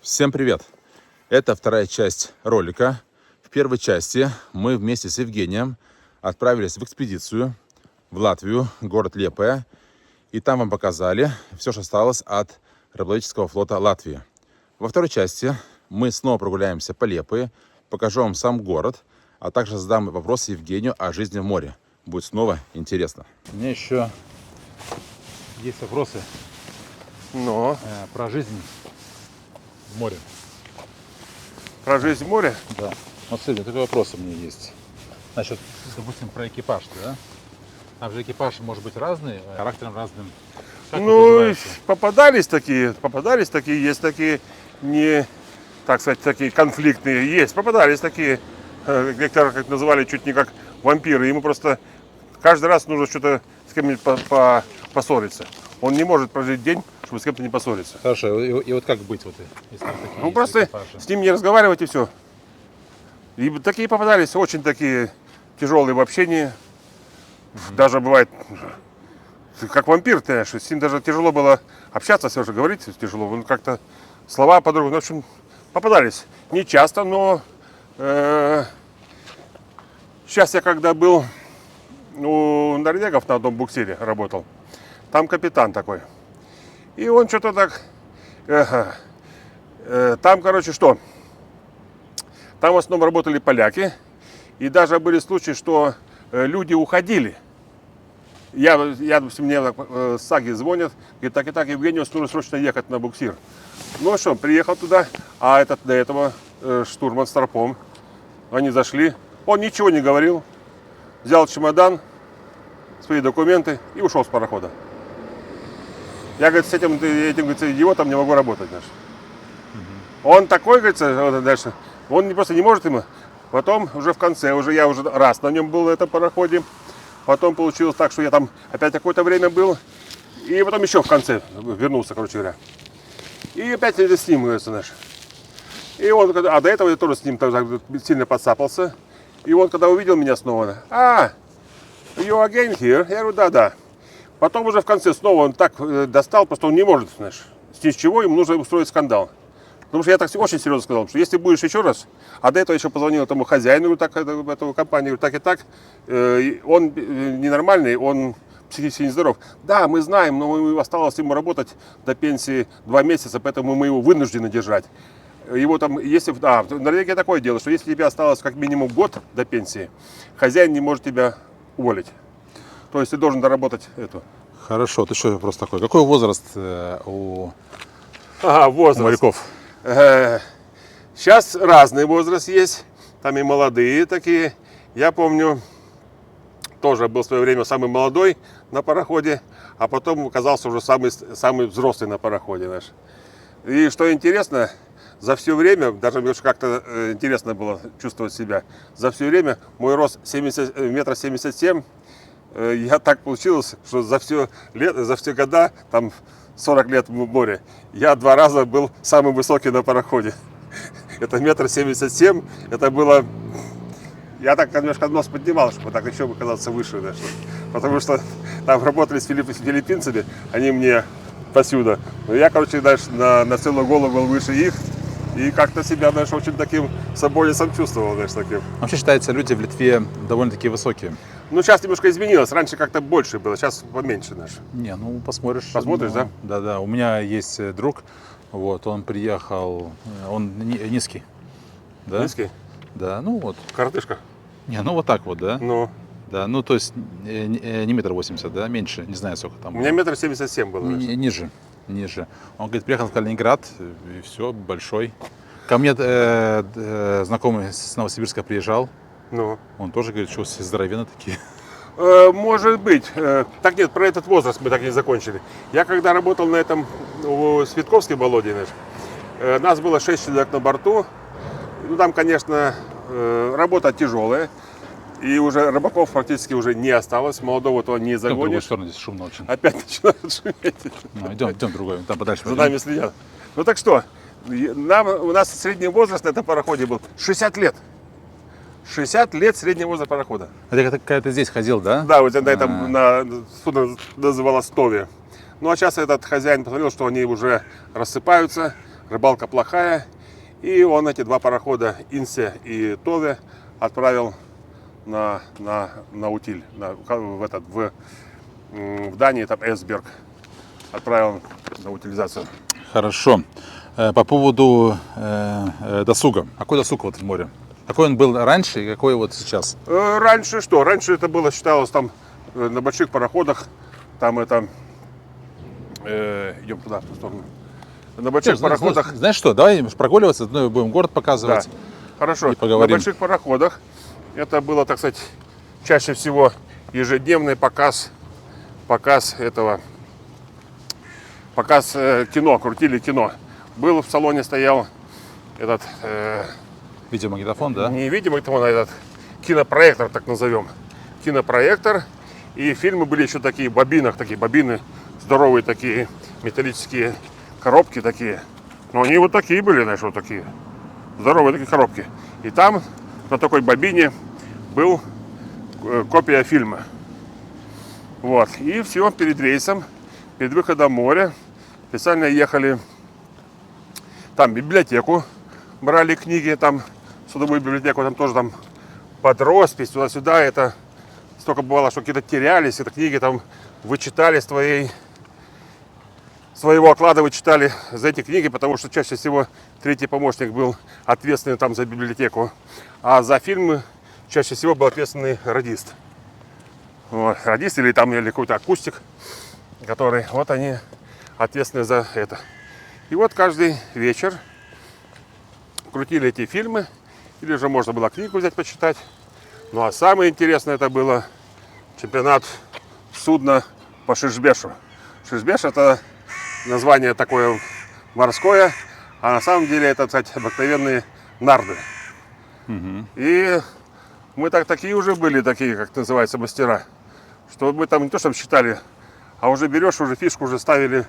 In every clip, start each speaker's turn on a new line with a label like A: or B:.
A: Всем привет! Это вторая часть ролика. В первой части мы вместе с Евгением отправились в экспедицию в Латвию, город Лепая. И там вам показали все, что осталось от рыболовецкого флота Латвии. Во второй части мы снова прогуляемся по Лепае, покажу вам сам город, а также задам вопрос Евгению о жизни в море. Будет снова интересно. У меня еще есть вопросы про жизнь в море.
B: Про жизнь в море?
A: Да. Вот смотри, такой вопрос у меня есть. Значит, допустим, про экипаж, да? Там же экипаж может быть разный, характером разным. Как
B: попадались такие, есть такие не, так сказать, такие конфликтные, есть, попадались такие, некоторые, как называли, чуть не как вампиры. Ему просто каждый раз нужно что-то с кем-нибудь поссориться. Он не может прожить день, чтобы с кем-то не поссориться.
A: Хорошо, и вот как быть, вот, если там такие
B: Ну просто экипажи? С ним не разговаривать и все. И такие попадались, очень такие тяжелые в общении. Даже бывает, как вампир, ты знаешь, с ним даже тяжело было общаться, все же говорить тяжело. Он как-то слова по-другому, в общем, попадались. Не часто, но сейчас я когда был у норвегов на одном буксире работал, там капитан такой. И он что-то так... Там, короче, что? Там в основном работали поляки. И даже были случаи, что люди уходили. Допустим, мне с Саги звонят, говорит, так и так, Евгению, нужно срочно ехать на буксир. Ну что, приехал туда, а этот до этого штурман с торпом. Они зашли, он ничего не говорил, взял чемодан, свои документы и ушел с парохода. Я, говорит, с этим идиотом не могу работать, знаешь. Он такой, говорится, дальше, он просто не может ему. Потом уже в конце, я уже раз на нем был на этом пароходе. Потом получилось так, что я там опять какое-то время был. И потом еще в конце вернулся, короче говоря. И опять с ним, говорится, наш. И он, до этого я тоже с ним сильно подцапался. И он, когда увидел меня снова, you again here? Я говорю, да. Потом уже в конце снова он так достал, просто он не может, знаешь, с чего ему нужно устроить скандал. Потому что я так очень серьезно сказал, что если будешь еще раз, а до этого еще позвонил этому хозяину эту компанию, так и так, он ненормальный, он психически нездоров. Да, мы знаем, но осталось ему работать до пенсии 2 месяца, поэтому мы его вынуждены держать. Его там, если, в Норвегии такое дело, что если тебе осталось как минимум год до пенсии, хозяин не может тебя уволить. То есть ты должен доработать эту.
A: Хорошо, ты что вопрос такой? Какой возраст у
B: моряков? Сейчас разный возраст есть. Там и молодые такие. Я помню, тоже был в свое время самый молодой на пароходе, а потом оказался уже самый взрослый на пароходе наш. И что интересно, за все время, даже мне как-то интересно было чувствовать себя, за все время мой рост 1,77 м. Я так получилось, что за все года, там 40 лет в море, я 2 раза был самым высокий на пароходе. Это 1,77 м, это было... Я так немножко нос поднимал, чтобы так еще оказаться выше. Да, потому что там работали с филиппинцами, они мне посюда. Но я, короче, дальше на целую голову был выше их. И как-то себя, знаешь, очень таким собой чувствовал, знаешь, таким.
A: Вообще считается, люди в Литве довольно-таки высокие.
B: Ну, сейчас немножко изменилось. Раньше как-то больше было, сейчас поменьше, знаешь.
A: Не, ну, посмотришь.
B: Посмотришь, да?
A: Да. У меня есть друг, вот, он приехал, он низкий. Да?
B: Низкий?
A: Да, ну вот.
B: Коротышка?
A: Не, ну вот так вот, да?
B: Ну.
A: Да, ну, то есть не 1,80 м, да, меньше, не знаю, сколько там.
B: У меня 1,77 м было.
A: Ниже. Он говорит, приехал в Калининград, и все, большой. Ко мне знакомый с Новосибирска приезжал.
B: Ну.
A: Он тоже говорит, что все здоровенные такие.
B: Может быть. Так нет, про этот возраст мы так и не закончили. Я когда работал на этом, у Светковской болоте, нас было 6 человек на борту. Ну, там, конечно, работа тяжелая. И уже рыбаков практически уже не осталось. Молодого-то не загонишь. В другую
A: сторону, здесь шумно очень.
B: Опять начинают шуметь.
A: Ну, идем другой, там подальше.
B: За нами следят. Ну так что, у нас средний возраст на этом пароходе был 60 лет. 60 лет средний возраст парохода.
A: Это когда ты здесь ходил, да?
B: Да, вот на этом судно называлось Тови. Ну а сейчас этот хозяин посмотрел, что они уже рассыпаются. рыбалка плохая. И он эти два парохода, Инсе и Тове, отправил на утиль, в Дании, там Эсберг, отправил на утилизацию.
A: Хорошо. По поводу досуга. Какой досуг вот в море? Какой он был раньше и какой вот сейчас?
B: Раньше что? Раньше это было, считалось, там на больших пароходах, там это, идем туда, в ту сторону. На больших пароходах.
A: Знаешь что, давай прогуливаться, будем город показывать.
B: Да. Хорошо.
A: И поговорим.
B: На больших пароходах это было, так сказать, чаще всего ежедневный показ кино, крутили кино. Был в салоне, стоял этот
A: Видеомагнитофон, да?
B: не видеомагнитофон, а этот кинопроектор, так назовем. Кинопроектор. И фильмы были еще такие в бобинах, такие бобины, здоровые такие, металлические коробки такие. Но они вот такие были, знаешь, вот такие. Здоровые такие коробки. И там на такой бобине был копия фильма. Вот. И все, перед рейсом, перед выходом в море, специально ехали там в библиотеку, брали книги, там судовую библиотеку, там тоже там под роспись, туда-сюда. Это столько бывало, что какие-то терялись, это книги там вычитали своего оклада вычитали за эти книги, потому что чаще всего третий помощник был ответственный там за библиотеку, а за фильмы чаще всего был ответственный радист. Вот, радист или какой-то акустик, который, вот они ответственны за это. И вот каждый вечер крутили эти фильмы, или же можно было книгу взять почитать. Ну а самое интересное это было чемпионат судна по Шишбешу. Шишбеш это название такое морское, а на самом деле это, кстати, обыкновенные нарды. И мы такие уже были, такие, как называется, мастера, что мы там не то, что считали, а уже берешь, уже фишку уже ставили,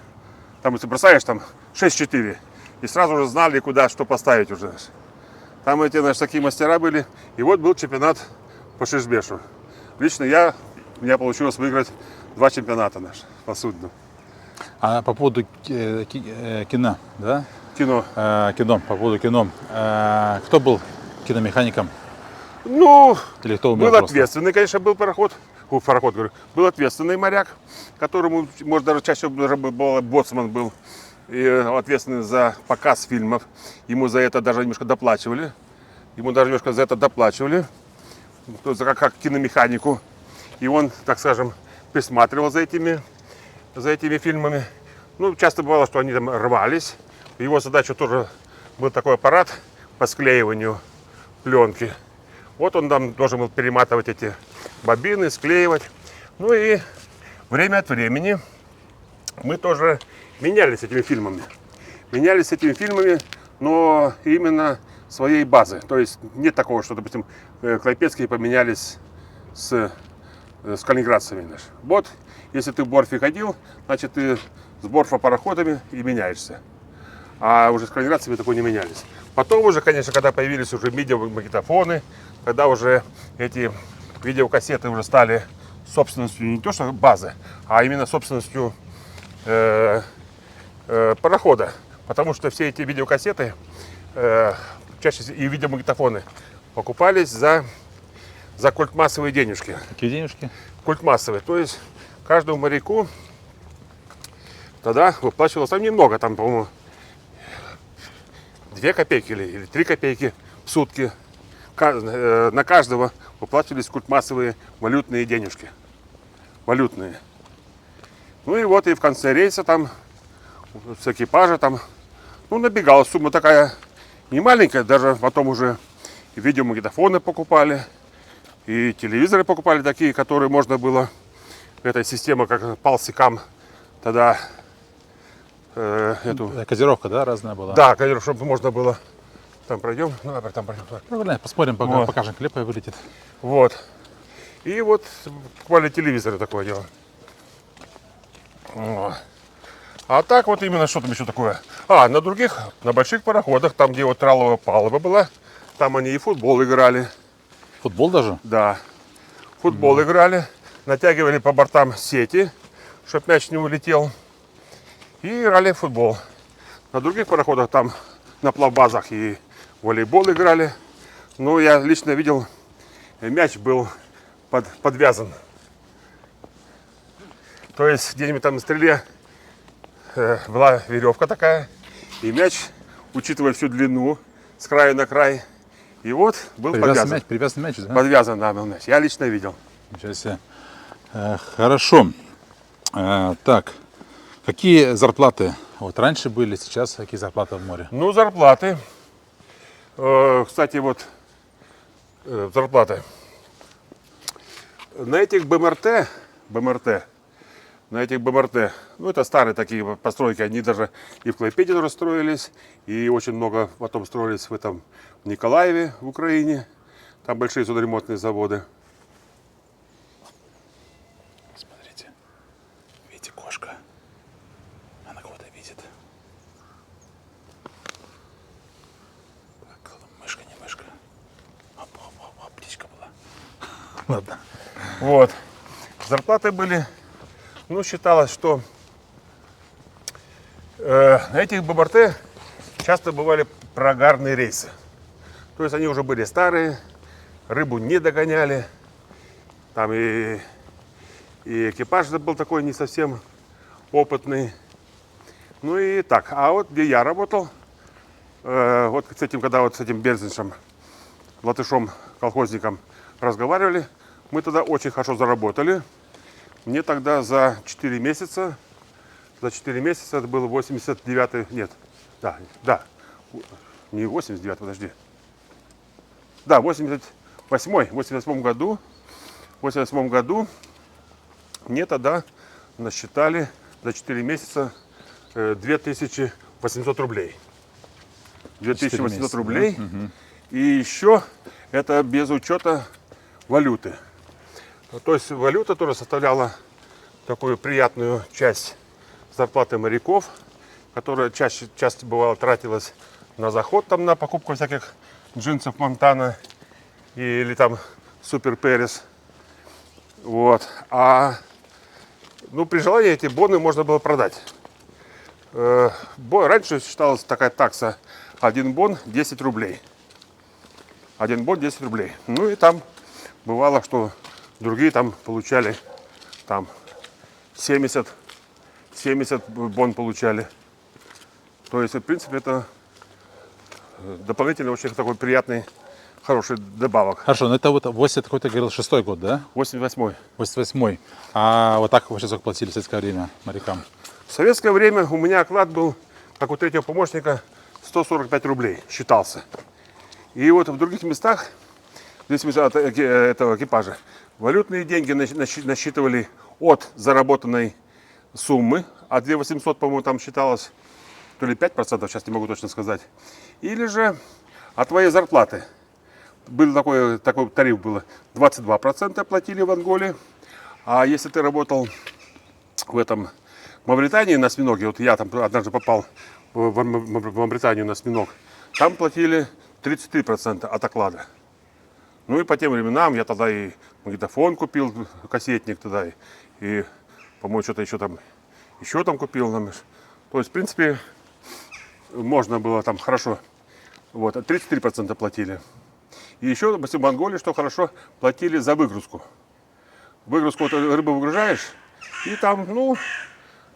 B: там, если бросаешь, там 6-4, и сразу уже знали, куда, что поставить уже. Там эти, наши такие мастера были, и вот был чемпионат по Шишбешу. Лично у меня получилось выиграть 2 чемпионата по судну.
A: А по поводу кино, да?
B: Кино.
A: Кино, по поводу кино. Кто был киномехаником?
B: Ну,
A: или кто умел
B: был
A: просто?
B: Ответственный, конечно, был был ответственный моряк, которому, может, даже чаще был боцман был, и ответственный за показ фильмов. Ему за это даже немножко доплачивали. Как киномеханику. И он, так скажем, присматривал за этими фильмами. Ну, часто бывало, что они там рвались. Его задача тоже был такой аппарат по склеиванию пленки. Вот он там должен был перематывать эти бобины, склеивать. Ну и время от времени мы тоже менялись этими фильмами. Но именно своей базы. То есть нет такого, что, допустим, клайпедские поменялись с калининградцами. Вот, если ты в Борфе ходил, значит ты с Борфа пароходами и меняешься. А уже с калининградцами такой не менялись. Потом уже, конечно, когда появились уже видеомагнитофоны, когда уже эти видеокассеты уже стали собственностью не то что базы, а именно собственностью парохода. Потому что все эти видеокассеты, чаще всего и видеомагнитофоны, покупались за культмассовые денежки.
A: Какие денежки?
B: Культмассовые. То есть каждому моряку тогда выплачивалось там немного, там, по-моему, 2 копейки или 3 копейки в сутки. На каждого выплачивались культмассовые валютные денежки. Валютные. Ну и вот и в конце рейса там с экипажа там, ну, набегала сумма такая не маленькая, даже потом уже и видеомагнитофоны покупали, и телевизоры покупали такие, которые можно было, эта система как Палсикам тогда эту...
A: Кодировка, да, разная была?
B: Да, кодировка, чтобы можно было... Там пройдем, ну, там пройдем.
A: Ну, посмотрим, пока
B: Вот.
A: покажем, клип вылетит.
B: Вот. И вот покупали телевизоры, такое дело. Вот. А так вот именно что там еще такое? На больших пароходах, там где вот траловая палуба была, там они и футбол играли.
A: Футбол даже?
B: Да. Футбол играли, натягивали по бортам сети, чтобы мяч не улетел. И играли в футбол. на других пароходах там на плавбазах и волейбол играли. Но я лично видел, мяч был подвязан. То есть где-нибудь там на стреле была веревка такая, и мяч, учитывая всю длину, с края на край, и вот был подвязан.
A: Привязан мяч, да?
B: Подвязан, да, был мяч. Я лично видел.
A: Ничего себе. Хорошо. Так, какие зарплаты вот раньше были, сейчас какие зарплаты в море?
B: Ну, зарплаты. Кстати, вот зарплаты. На этих БМРТ, ну это старые такие постройки, они даже и в Клайпеде тоже строились, и очень много потом строились в Николаеве, в Украине. Там большие судоремонтные заводы.
A: Смотрите, видите, кошка, она кого-то видит. Так, мышка, не мышка. Оп, птичка была. Ладно.
B: Вот. Зарплаты были, ну, считалось, что на этих БМРТ часто бывали прогарные рейсы. То есть они уже были старые, рыбу не догоняли. Там и экипаж был такой не совсем опытный. Ну и так. А вот где я работал, вот с этим, когда вот с этим Берзиншем, латышом, колхозником разговаривали, мы тогда очень хорошо заработали. Мне тогда за 4 месяца, это был 89-й, нет, да, не 89-й, подожди. Да, в 88 году мне тогда насчитали за 4 месяца 2800 рублей. 2800 рублей.
A: Да? Угу.
B: И еще это без учета валюты. То есть валюта тоже составляла такую приятную часть зарплаты моряков, которая часто бывало тратилась на заход, там, на покупку всяких джинсов Монтана или там Супер Перес. Вот. Ну, при желании эти боны можно было продать. Раньше считалась такая такса: один бон 10 рублей. Один бон 10 рублей. Ну и там бывало, что другие там получали там 70 бон получали. То есть, в принципе, это дополнительно очень такой приятный, хороший добавок.
A: Хорошо, но это вот 8, какой ты говорил, 6-й год, да?
B: 88-й.
A: 88-й. А вот так вообще сколько платили в советское время морякам?
B: В советское время у меня оклад был, как у третьего помощника, 145 рублей считался. И вот в других местах, в зависимости от этого экипажа, валютные деньги насчитывали от заработанной суммы, а 2800, по-моему, там считалось, то ли 5%, сейчас не могу точно сказать, или же от твоей зарплаты. Был такой тариф, было 22% платили в Анголе, а если ты работал в Мавритании на осьминоге, вот я там однажды попал в Мавританию на осьминог, там платили 33% от оклада. Ну и по тем временам я тогда и магнитофон купил, кассетник тогда, и по-моему, что-то еще там купил. То есть, в принципе, можно было там хорошо. Вот, 33% платили. И еще, допустим, в Монголии, что хорошо, платили за выгрузку. Выгрузку, вот рыбу выгружаешь, и там, ну,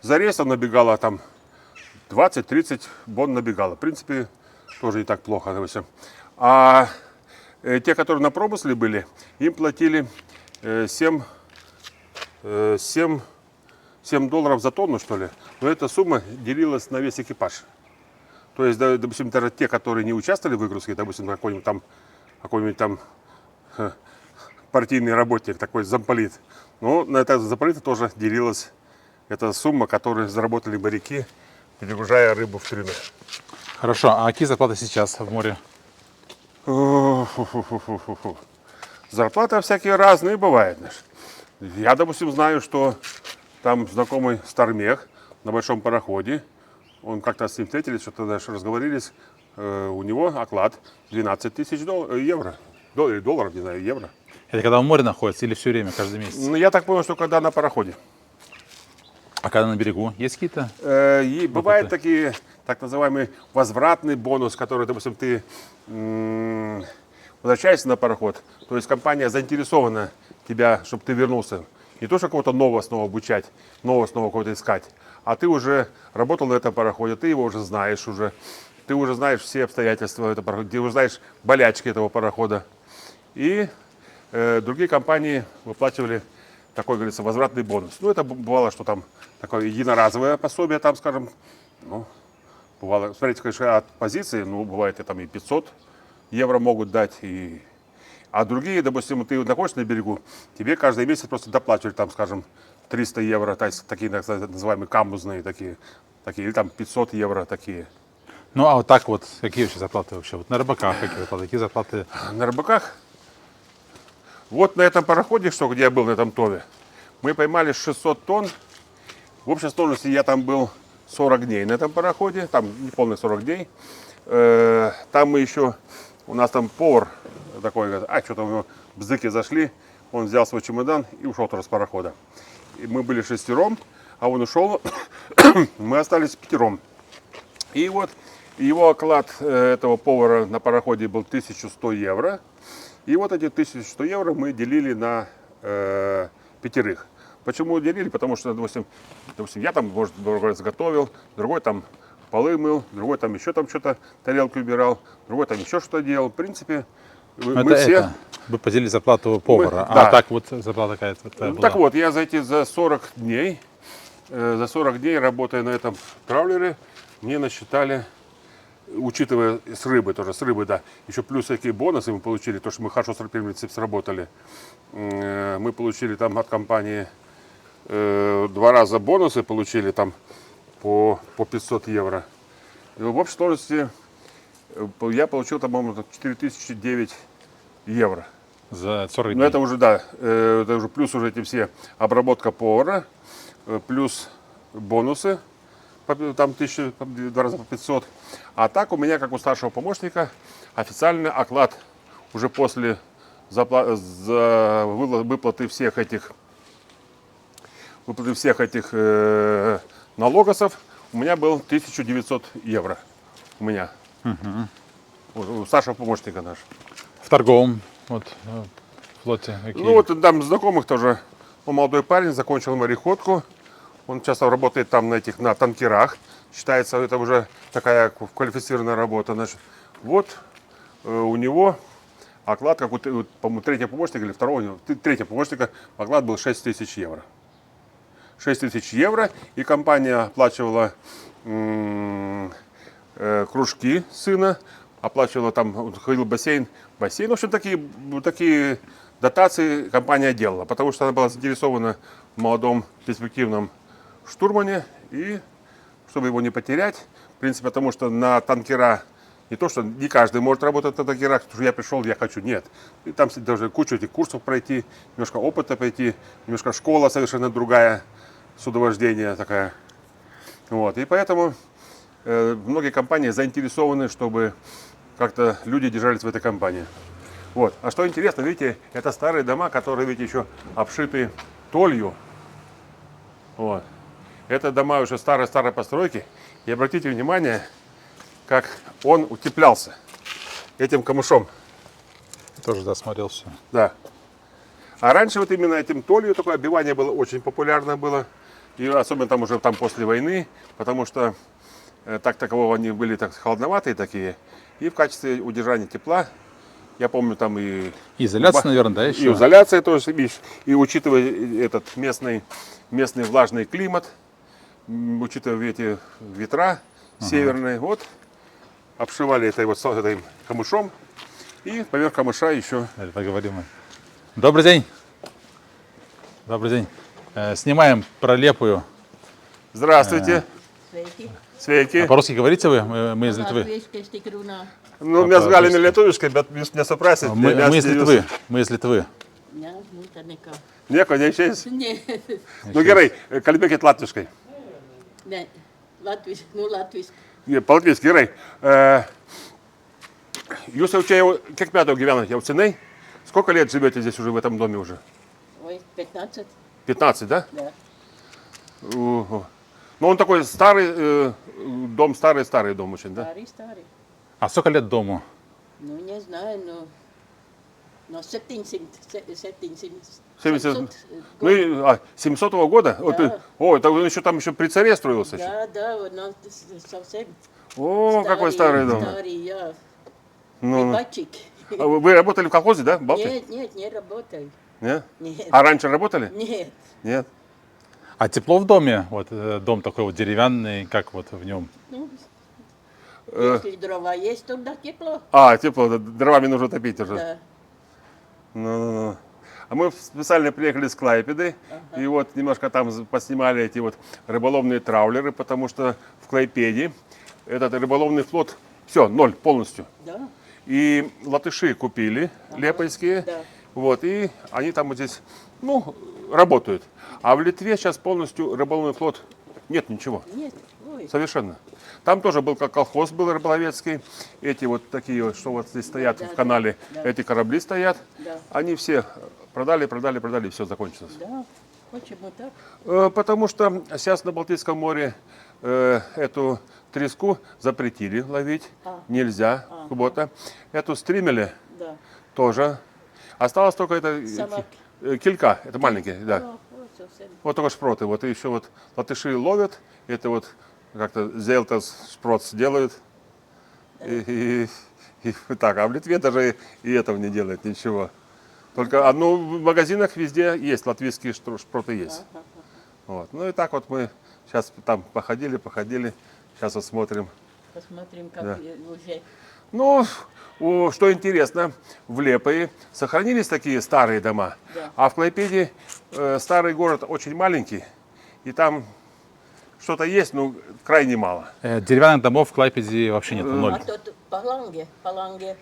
B: за рейсом набегало там 20-30 бон набегало. В принципе, тоже не так плохо, допустим. А те, которые на промысле были, им платили 7 долларов за тонну, что ли. Но эта сумма делилась на весь экипаж. То есть, допустим, даже те, которые не участвовали в выгрузке, допустим, какой-нибудь там партийный работник, такой замполит. Но на это замполита тоже делилась эта сумма, которую заработали моряки, перегружая рыбу в трюме.
A: Хорошо, а какие зарплаты сейчас в море?
B: Зарплаты всякие разные бывают. Я, допустим, знаю, что там знакомый Стармех на большом пароходе, он как-то с ним встретились, что-то даже разговорились, у него оклад 12 тысяч евро. Долларов, не знаю, евро.
A: Это когда в море находится или все время, каждый месяц?
B: Ну, я так понял, что когда на пароходе.
A: А когда на берегу? Есть какие-то?
B: Бывают такие так называемый возвратный бонус, который, допустим, ты возвращаешься на пароход, то есть компания заинтересована тебя, чтобы ты вернулся. Не то, что кого-то нового снова обучать, нового снова кого-то искать, а ты уже работал на этом пароходе, ты его уже знаешь уже, ты уже знаешь все обстоятельства этого парохода, ты уже знаешь болячки этого парохода. И другие компании выплачивали такой, говорится, возвратный бонус. Ну, это бывало, что там такое единоразовое пособие, там, скажем, ну, бывало, смотрите, конечно, от позиции, ну, бывает, и там и 500 евро могут дать, а другие, допустим, ты находишься на берегу, тебе каждый месяц просто доплачивают, там, скажем, 300 евро, то есть такие называемые камбузные такие, или там 500 евро такие.
A: Ну, а вот так вот, какие вообще зарплаты вообще? Вот на рыбаках какие зарплаты?
B: На рыбаках, вот на этом пароходе, что где я был, на этом ТОВе, мы поймали 600 тонн. В общей сложности я там был 40 дней на этом пароходе, там не полных 40 дней. Там мы еще, у нас там повар такой, говорит, что-то у него бзыки зашли, он взял свой чемодан и ушел тоже с парохода. И мы были 6, а он ушел, мы остались 5. И вот его оклад этого повара на пароходе был 1100 евро. И вот эти 1100 евро мы делили на 5. Почему делили? Потому что, допустим, я там, может, готовил, другой там полы мыл, другой там еще там что-то, тарелки убирал, другой там еще что-то делал. В принципе, мы все...
A: Вы поделили зарплату повара,
B: да.
A: а так вот зарплата какая-то была?
B: Так вот, я за 40 дней, работая на этом траулере, мне насчитали, учитывая с рыбы, да, еще плюс всякие бонусы мы получили, то, что мы хорошо сработали. Мы получили там от компании 2 раза бонусы, получили там по 500 евро. И в общей сложности я получил, по-моему, 4009 евро.
A: За 40
B: Но
A: дней?
B: это уже, да, это уже плюс уже эти все обработка повара, плюс бонусы, там 2 раза по 500. А так у меня, как у старшего помощника, официальный оклад уже после выплаты всех этих налогосов у меня был 1900 евро. У меня. У старшего помощника нашего.
A: В торговом флоте какие?
B: Ну вот там знакомых тоже. Он молодой парень, закончил мореходку. Он часто работает там на танкерах. Считается, это уже такая квалифицированная работа. Значит, вот у него оклад, как по-моему, третьего помощника или третьего помощника, оклад был 6000 евро. 6000 евро, и компания оплачивала кружки сына, оплачивала там, ходил бассейн. В общем, такие дотации компания делала, потому что она была заинтересована в молодом перспективном штурмане, и чтобы его не потерять, в принципе, потому что на танкера, не то, что не каждый может работать на танкерах, потому что я пришел, я хочу, нет. И там должны кучу этих курсов пройти, немножко опыта пройти, немножко школа совершенно другая, судовождение такая. Вот. И поэтому многие компании заинтересованы, чтобы как-то люди держались в этой компании. Вот. А что интересно, видите, это старые дома, которые, видите, еще обшиты толью. Вот. Это дома уже старой постройки. И обратите внимание, как он утеплялся этим камышом.
A: Тоже досмотрел все.
B: Да. А раньше вот именно этим толью такое оббивание было очень популярно было. И особенно там уже после войны, потому что такового они были так холодноватые такие. И в качестве удержания тепла, я помню, там и...
A: Изоляция, наверное, да, еще?
B: И изоляция тоже, видишь. И учитывая этот местный влажный климат, учитывая эти ветра северные, вот, обшивали этой камышом. И поверх камыша еще...
A: Поговорим. Добрый день. Добрый день. Снимаем про Лепую.
B: Здравствуйте.
C: Sveiki.
B: Sveiki.
A: А по-русски говорите вы? Мы из Литвы.
C: Latviešu tik runā.
B: Nu, mes galime lietuviškai, bet jūs nesuprasit.
A: Мы из Литвы. Мы из Литвы.
C: Jā, nu tad nekā.
B: Nieko neišeis.
C: Nē,
B: Nu gerai, kalbėkit latviškai.
C: nē, latviski.
B: Palatviškai, gerai. Jūs jau čia kiek metų gyvenate? Jau seniai? Сколько лет живете здесь уже в этом доме уже?
C: Oi, 15.
B: 15, да?
C: Jā.
B: Ого. Но он такой старый дом, старый дом очень, да?
C: Старый.
A: А сколько лет дому?
C: Ну, не знаю, но 700
B: 70, ну, 700 года? Вот,
C: Да.
B: это он еще там еще при царе строился еще.
C: Да, но совсем
B: О, какой старый дом.
C: Старый, я.
B: Ну,
C: Рыбачик.
B: а вы работали в колхозе, да? в Балтии?
C: Нет, не работаю.
B: Нет?
C: Нет.
B: А раньше работали?
C: Нет.
B: Нет.
A: А тепло в доме? Вот дом такой вот деревянный, как вот в нем?
C: Ну, если дрова есть, тогда тепло.
B: Тепло, дровами нужно топить уже.
C: Да.
B: Ну. А мы специально приехали с Клайпеды, и вот немножко там поснимали эти вот рыболовные траулеры, потому что в Клайпеде этот рыболовный флот, все, ноль полностью.
C: Да.
B: И латыши купили, лепойские,
C: да.
B: вот, и они там вот здесь, работают. А в Литве сейчас полностью рыболовный флот, нет ничего.
C: Нет. Ой.
B: Совершенно. Там тоже был как колхоз был рыболовецкий. Эти вот такие вот, что вот здесь стоят
C: Да,
B: в канале,
C: да.
B: эти корабли стоят.
C: Да.
B: Они все продали, и все закончилось.
C: Да. Почему так?
B: Потому что сейчас на Балтийском море эту треску запретили ловить. Нельзя. Кубота. Эту стримели
C: Да.
B: тоже. Осталось только это
C: Сама-
B: килька. Это маленькие, да.
C: О, совсем.
B: Вот только шпроты. Вот и еще вот латыши ловят. Это вот как-то зелтас шпроц делают. И так. А в Литве даже и этого не делают ничего. Только в магазинах везде есть латвийские шпроты есть. Вот. Ну и так вот мы сейчас там походили. Сейчас вот смотрим.
C: Посмотрим, как
B: Да.
C: уже.
B: Ну, что интересно, в Лепое сохранились такие старые дома,
C: Да.
B: а в Клайпеде старый город очень маленький, и там что-то есть, но крайне мало.
A: Деревянных домов в Клайпеде вообще нет, ноль.
C: А тут Паланге.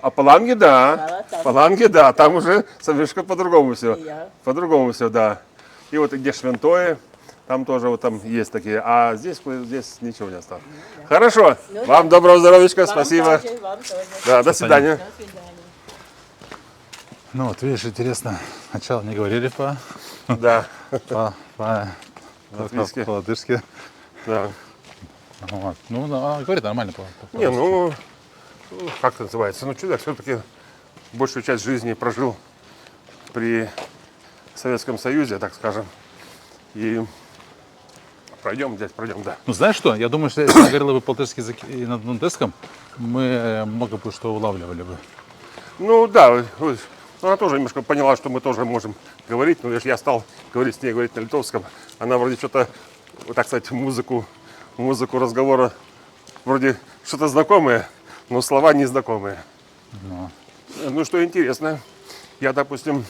B: А Паланге, да,
C: Да, там.
B: Паланге, да, там уже совершенно по-другому все.
C: Я.
B: По-другому все, да. И вот где Швентое, там тоже вот там есть такие, а здесь ничего не осталось. Хорошо,
C: Ну,
B: вам
C: да.
B: доброго здоровечка,
C: Вам
B: спасибо.
C: тоже, вам тоже.
B: Да, до свидания.
C: До свидания.
A: Ну вот, видишь, интересно. Сначала не говорили
B: Да,
A: по-латышски.
B: да.
A: Вот. Ну, она говорит нормально
B: Не, как это называется? Ну, чудак все-таки большую часть жизни прожил при Советском Союзе, так скажем. И пройдем, да.
A: Ну, знаешь что? Я думаю, что если она говорила бы по-латышски и на донтеском, мы много бы что улавливали бы.
B: Ну, да, она тоже немножко поняла, что мы тоже можем говорить. Но я стал говорить с ней, говорить на литовском. Она вроде что-то, вот так сказать, музыку разговора, вроде что-то знакомое, но слова незнакомые. Ну, что интересно, я, допустим,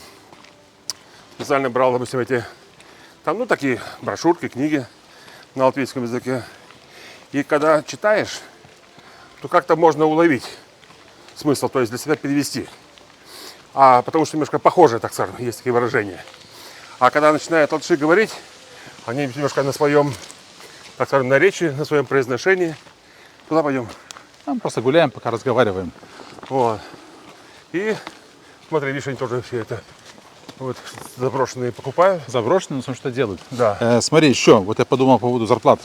B: специально брал, допустим, эти, там, такие брошюрки, книги на латвийском языке. И когда читаешь, то как-то можно уловить смысл, то есть для себя перевести. Потому что немножко похоже, так скажем, есть такие выражения. А когда начинают латыши говорить, они немножко на своем, так скажем, наречии, на своем произношении. Куда пойдем?
A: Мы просто гуляем, пока разговариваем.
B: Вот. И смотри, видишь, они тоже все это вот заброшенные покупают.
A: Заброшенные, но что делают?
B: Да.
A: Смотри, еще, вот я подумал по поводу зарплат.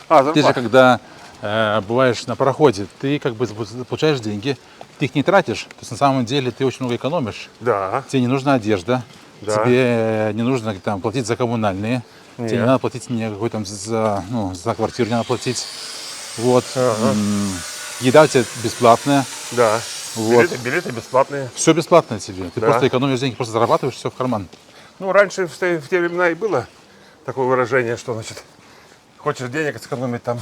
A: Ты же,
B: Зарплата.
A: когда бываешь на пароходе, ты как бы получаешь деньги, ты их не тратишь, то есть на самом деле ты очень много экономишь.
B: Да.
A: Тебе не нужна одежда,
B: Да.
A: тебе не нужно там платить за коммунальные, тебе не
B: Нет.
A: надо платить никакой там за квартиру не надо платить. Вот. Еда у тебя бесплатная.
B: Да.
A: Вот.
B: Билеты бесплатные.
A: Все бесплатно тебе. Ты
B: Да.
A: просто экономишь деньги, просто зарабатываешь все в карман.
B: Ну, раньше в те времена и было такое выражение, что, значит, хочешь денег сэкономить там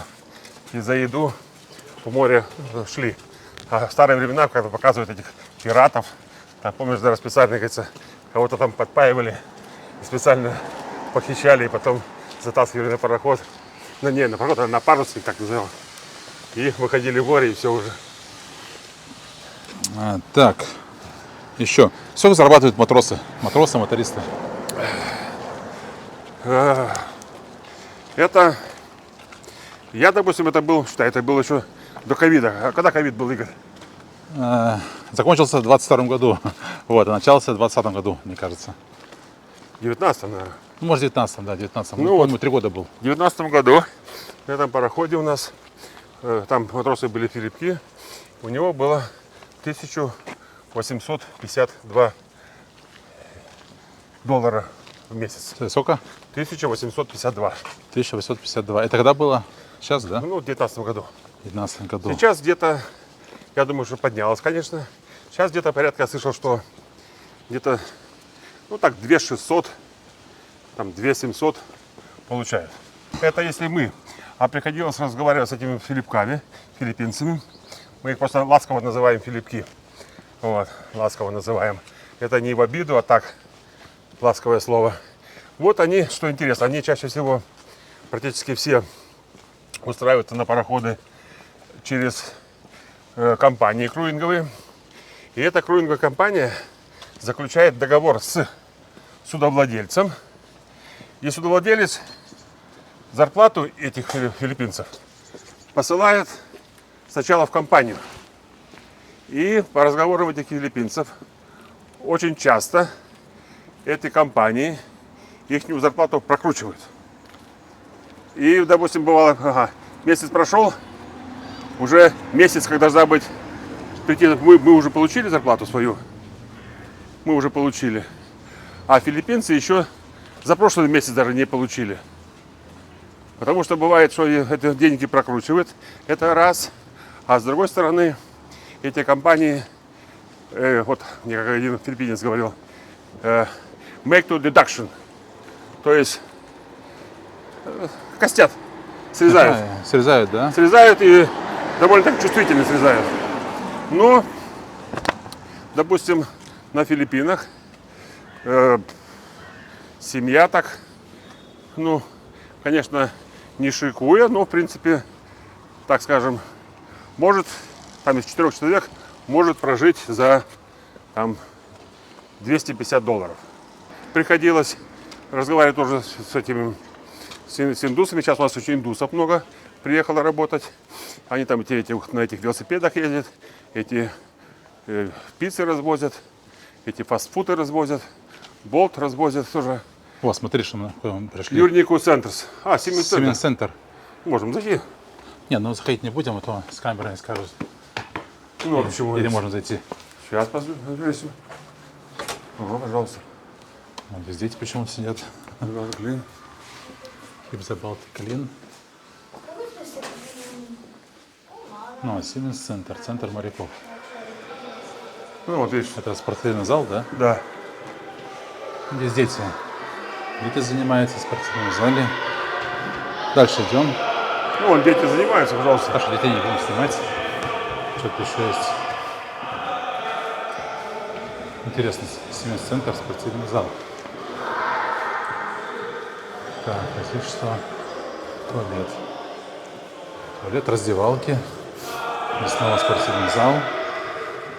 B: и за еду в море шли. А в старые времена, когда показывают этих пиратов, там, помнишь, даже специально, говорится, кого-то там подпаивали, специально похищали и потом затаскивали на пароход. Ну, не, на пароход, а на парусник, так называем. И выходили в море, и все уже.
A: Так, еще. Сколько зарабатывают матросы? Матросы, мотористы?
B: Это, я, допустим, это был еще до ковида. А когда ковид был, Игорь?
A: Закончился в 22 году. Вот, а начался в 20 году, мне кажется.
B: 19, наверное.
A: Ну, может, в 19-м, да, 19-м.
B: Ну,
A: По-моему, 3 года был.
B: В 19 году на этом пароходе у нас, там матросы были филиппки, у него было 1852 доллара в месяц.
A: Сколько?
B: 1852.
A: 1852. Это когда было? Сейчас, да?
B: Ну, в 19 году.
A: В 19 году.
B: Сейчас где-то, я думаю, что поднялось, конечно. Сейчас где-то порядка, я слышал, что где-то, ну так, 2600, там 2700 получают. Это если мы. А приходилось разговаривать с этими филиппками, филиппинцами. Мы их просто ласково называем филиппки. Вот, ласково называем. Это не в обиду, а так, ласковое слово. Вот они, что интересно, они чаще всего, практически все, устраиваются на пароходы через компании круинговые. И эта круинговая компания заключает договор с судовладельцем. И судовладелец зарплату этих филиппинцев посылает сначала в компанию. И по разговорам этих филиппинцев очень часто эти компании их зарплату прокручивают. И, допустим, бывало, месяц прошел, уже месяц, как должна быть, прийти, мы уже получили зарплату свою, мы уже получили, а филиппинцы еще за прошлый месяц даже не получили. Потому что бывает, что эти деньги прокручивают, это раз, а с другой стороны, эти компании, вот мне как один филиппинец говорил, make to deduction, то есть костят, срезают.
A: Срезают, да?
B: Срезают и довольно так чувствительно срезают. Но, допустим, на Филиппинах семья так, ну, конечно, не шикуя, но, в принципе, так скажем, может, там из 4 человек может прожить за там, 250 долларов. Приходилось разговаривать тоже с этими с индусами. Сейчас у нас очень индусов много приехало работать. Они там на этих велосипедах ездят, эти пиццы развозят, эти фастфуды развозят, болт развозят тоже.
A: О, смотри, что мы пришли.
B: Юрнику Центрс. Сименс Центр.
A: Siemens Center.
B: Можем зайти.
A: Не, ну заходить не будем, а то с камерой скажут.
B: Ну, почему?
A: Или можно зайти.
B: Сейчас посмотрим. Ага, пожалуйста.
A: Вот здесь дети почему-то сидят.
B: Клин.
A: Хлебзабалт Клин. Ну, Siemens Center, центр моряков.
B: Ну, вот видишь.
A: Это спортивный зал, да?
B: Да.
A: Здесь дети. Дети занимаются в спортивном зале. Дальше идем.
B: Ну, вон дети занимаются, пожалуйста.
A: Наши детей не будем снимать. Что-то еще есть. Интересно, Siemens Center, спортивный зал. Так, а здесь что? Туалет. Туалет, раздевалки. И снова спортивный зал.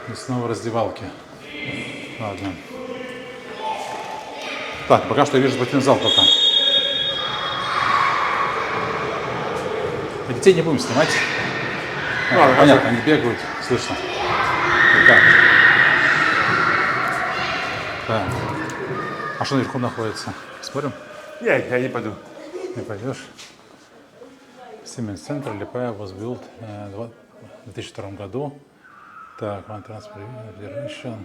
A: И снова раздевалки. Ладно. Так, пока что я вижу спортивный зал только. А детей не будем снимать. Понятно, они бегают, слышно. Так. Так. А что наверху находится? Смотрим?
B: Не, я не пойду.
A: Не пойдешь. Siemens Center, Липая, was built в 2002 году. Так, One Transport Federation.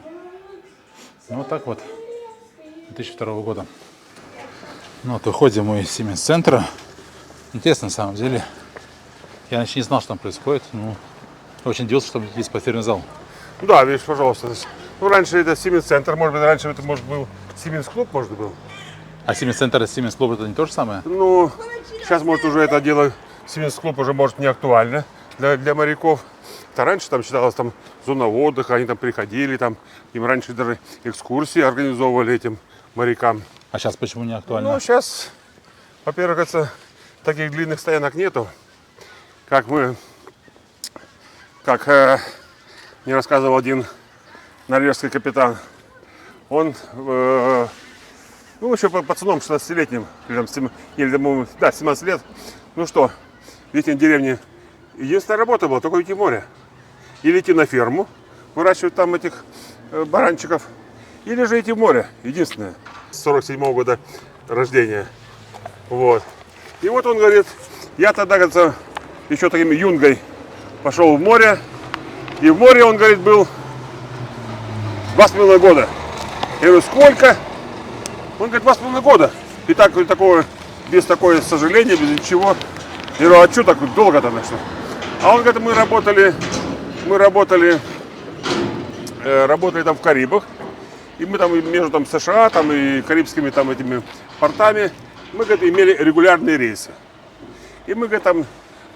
A: Ну, вот так вот. 2002 года. Ну, вот выходим мы из Siemens Center. Интересно, на самом деле. Я раньше не знал, что там происходит. Ну, очень удивился, что здесь спортивный зал.
B: Да, видишь, пожалуйста. Ну, раньше это Siemens Центр, может быть, раньше это, может, был Siemens Клуб, может, был.
A: А Siemens Center и Siemens Club это не то же самое?
B: Ну, сейчас, может, уже это дело, Siemens Клуб уже, может, не актуально для моряков. А раньше там считалось там зона отдыха, они там приходили, там, им раньше даже экскурсии организовывали этим морякам.
A: А сейчас почему не актуально?
B: Ну, сейчас, во-первых, это, таких длинных стоянок нету, как мне рассказывал один норвежский капитан. Он, ну, еще пацаном 16-летним, или, по-моему, да, 17 лет. Ну что, видите, в деревне единственная работа была, только идти в море. Или идти на ферму, выращивать там этих баранчиков, или же идти в море, единственное. С 47 года рождения. Вот. И вот он говорит, я тогда, кажется, еще таким юнгой пошел в море. И в море, он говорит, был 2,5 года. Я говорю, сколько? Он говорит, 2,5 года. И так, такого, без такого сожаления, без ничего. Я говорю, а что так долго-то нашло? А он говорит, мы работали там в Карибах. И мы там между там, США там, и карибскими там, этими портами, мы, говорит, имели регулярные рейсы. И мы, говорит, там,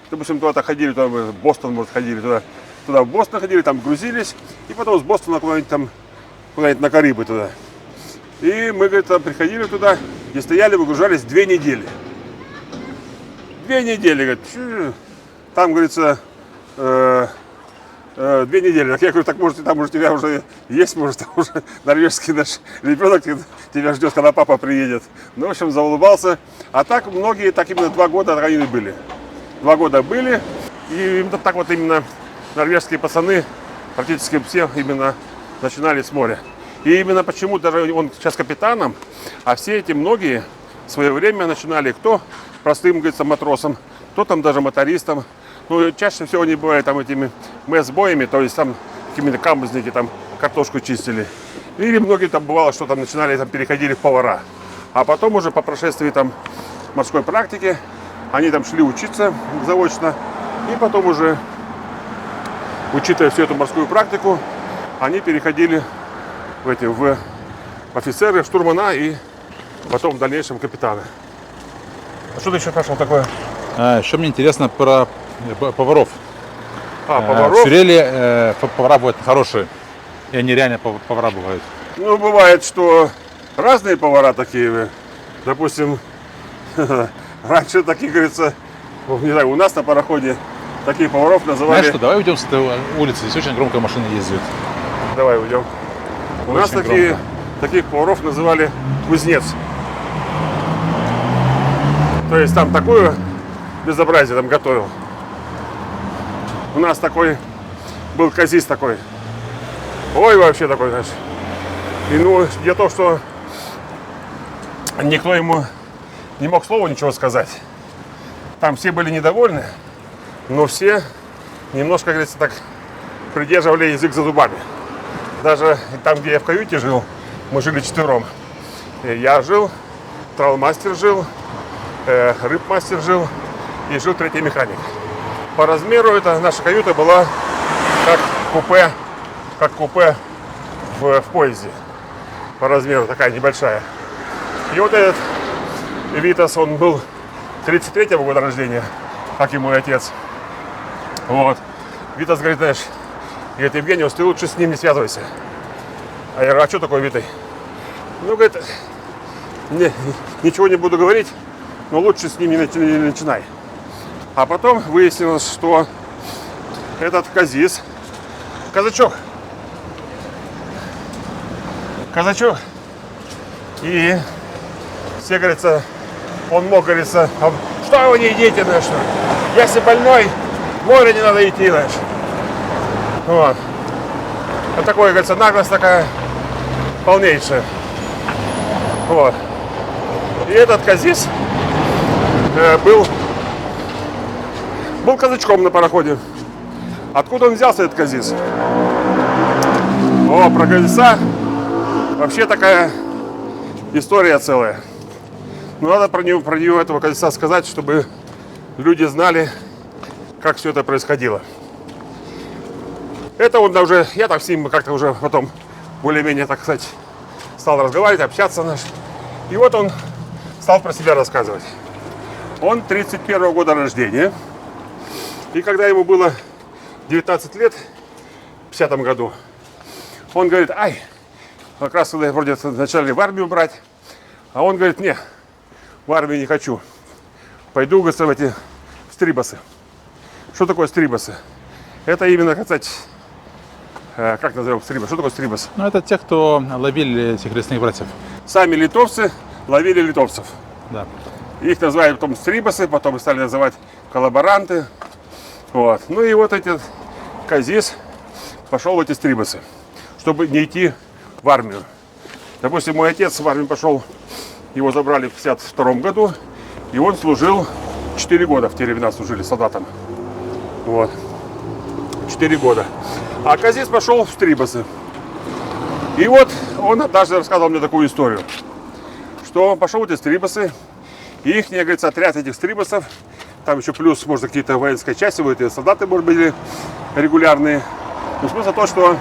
B: допустим, туда ходили, туда, в Бостон, может, ходили, туда в Бостон ходили, там грузились, и потом с Бостона куда-нибудь на Карибы туда. И мы, говорит, там приходили туда и стояли, выгружались 2 недели. 2 недели, говорит, там, говорится, 2 недели. Так я говорю, так может, там уже у тебя уже есть, может, там уже норвежский наш ребенок тебя ждет, когда папа приедет. Ну, в общем, заулыбался. А так многие, так именно 2 года они были. 2 года были. И именно так вот именно норвежские пацаны практически все именно начинали с моря. И именно почему даже он сейчас капитаном, а все эти многие в свое время начинали кто простым, говорится, матросом, кто там даже мотористом. Ну, чаще всего они бывают там этими мессбоями, то есть там какими-то камбузники там картошку чистили. Или многие там бывало, что там начинали, там переходили в повара. А потом уже по прошествии там морской практики они там шли учиться заочно. И потом уже, учитывая всю эту морскую практику, они переходили в офицеры, в штурмана и потом в дальнейшем капитаны. А что ты еще спрашивал такое?
A: Еще мне интересно про поваров.
B: Поваров?
A: В Сюреле повара бывают хорошие. И они реально повара бывают.
B: Ну, бывает, что разные повара такие. Допустим, раньше такие, говорится, не знаю, у нас на пароходе таких поваров называли...
A: Знаешь что, давай уйдем с этой улицы. Здесь очень громко машины ездят.
B: Давай уйдем. У нас таких поваров называли кузнец. То есть там такое безобразие там готовил. У нас такой был казис такой. Ой, вообще такой, знаешь. И ну, я то, что никто ему не мог слова ничего сказать. Там все были недовольны, но все немножко, как говорится, так придерживали язык за зубами. Даже там, где я в каюте жил, мы жили 4. Я жил, тралмастер жил, рыбмастер жил и жил 3-й механик. По размеру наша каюта была как купе в поезде. По размеру такая небольшая. И вот этот Витас, он был 33-го года рождения, как и мой отец. Вот. Витас говорит, знаешь, говорит, Евгений, ты лучше с ним не связывайся. А я говорю, а что такое Витай? Ну, говорит, ничего не буду говорить, но лучше с ним не начинай. А потом выяснилось, что этот казис, казачок, и все, говорится, он мог, говорится, что вы не едите, знаешь, если больной, в море не надо идти, знаешь. Вот. Вот такое, говорится, наглость такая полнейшая. Вот. И этот казис был казачком на пароходе. Откуда он взялся, этот казис? О, про казиса вообще такая история целая. Но надо про него этого казиса сказать, чтобы люди знали, как все это происходило. Это он уже, я так с ним как-то уже потом более-менее, так сказать, стал разговаривать, общаться наш. И вот он стал про себя рассказывать. Он 31-го года рождения. И когда ему было 19 лет, в 50-м году, он говорит, как раз когда вроде начали в армию брать, а он говорит, не, в армию не хочу. Пойду, говорит, в эти стрибасы. Что такое стрибасы? Это именно, сказать, как назовем стрибас? Что такое стрибас?
A: Ну, это те, кто ловили этих лесных братьев.
B: Сами литовцы ловили литовцев.
A: Да.
B: Их называли потом стрибасы, потом стали называть коллаборанты. Вот. Ну и вот этот казис пошел в эти стрибасы, чтобы не идти в армию. Допустим, мой отец в армию пошел Его забрали в 1952 году, и он служил 4 года, в те времена служили солдатом. Вот. 4 года. А Казис пошел в Стрибасы. И вот он однажды рассказывал мне такую историю, что он пошел в эти Стрибасы, и их, говорится, отряд этих Стрибасов, там еще плюс, может, какие-то воинские части, вот эти солдаты, может, были регулярные. Но смысл в том, что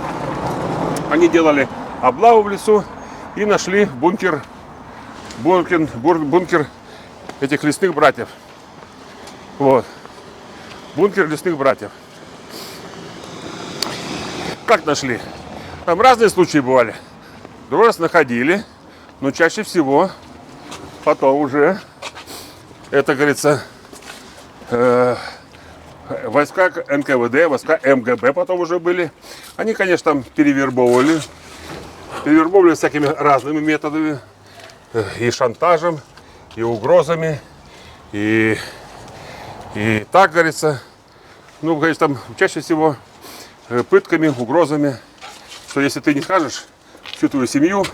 B: они делали облаву в лесу и нашли бункер этих лесных братьев. Вот. Бункер лесных братьев. Как нашли? Там разные случаи бывали. Другой раз находили, но чаще всего потом уже, это, говорится, войска НКВД, войска МГБ потом уже были. Они, конечно, там перевербовывали всякими разными методами. И шантажем, и угрозами, и так, говорится, ну, говорится, там чаще всего пытками, угрозами, что если ты не скажешь, всю твою семью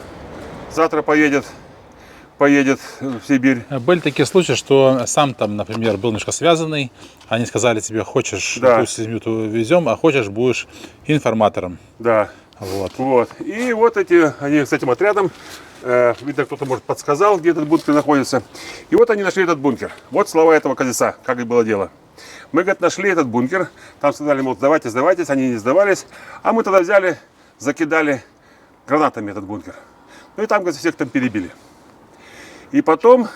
B: завтра поедет в Сибирь.
D: Были такие случаи, что сам там, например, был немножко связанный, они сказали тебе, хочешь,
B: Да.
D: пусть семью твою везем, а хочешь, будешь информатором.
B: Да. Вот. И вот они с этим отрядом, видно, кто-то, может, подсказал, где этот бункер находится. И вот они нашли этот бункер. Вот слова этого Казиса, как и было дело. Мы, говорит, нашли этот бункер, там сказали, мол, сдавайтесь, они не сдавались. А мы тогда взяли, закидали гранатами этот бункер. Ну и там, говорит, всех там перебили. И потом,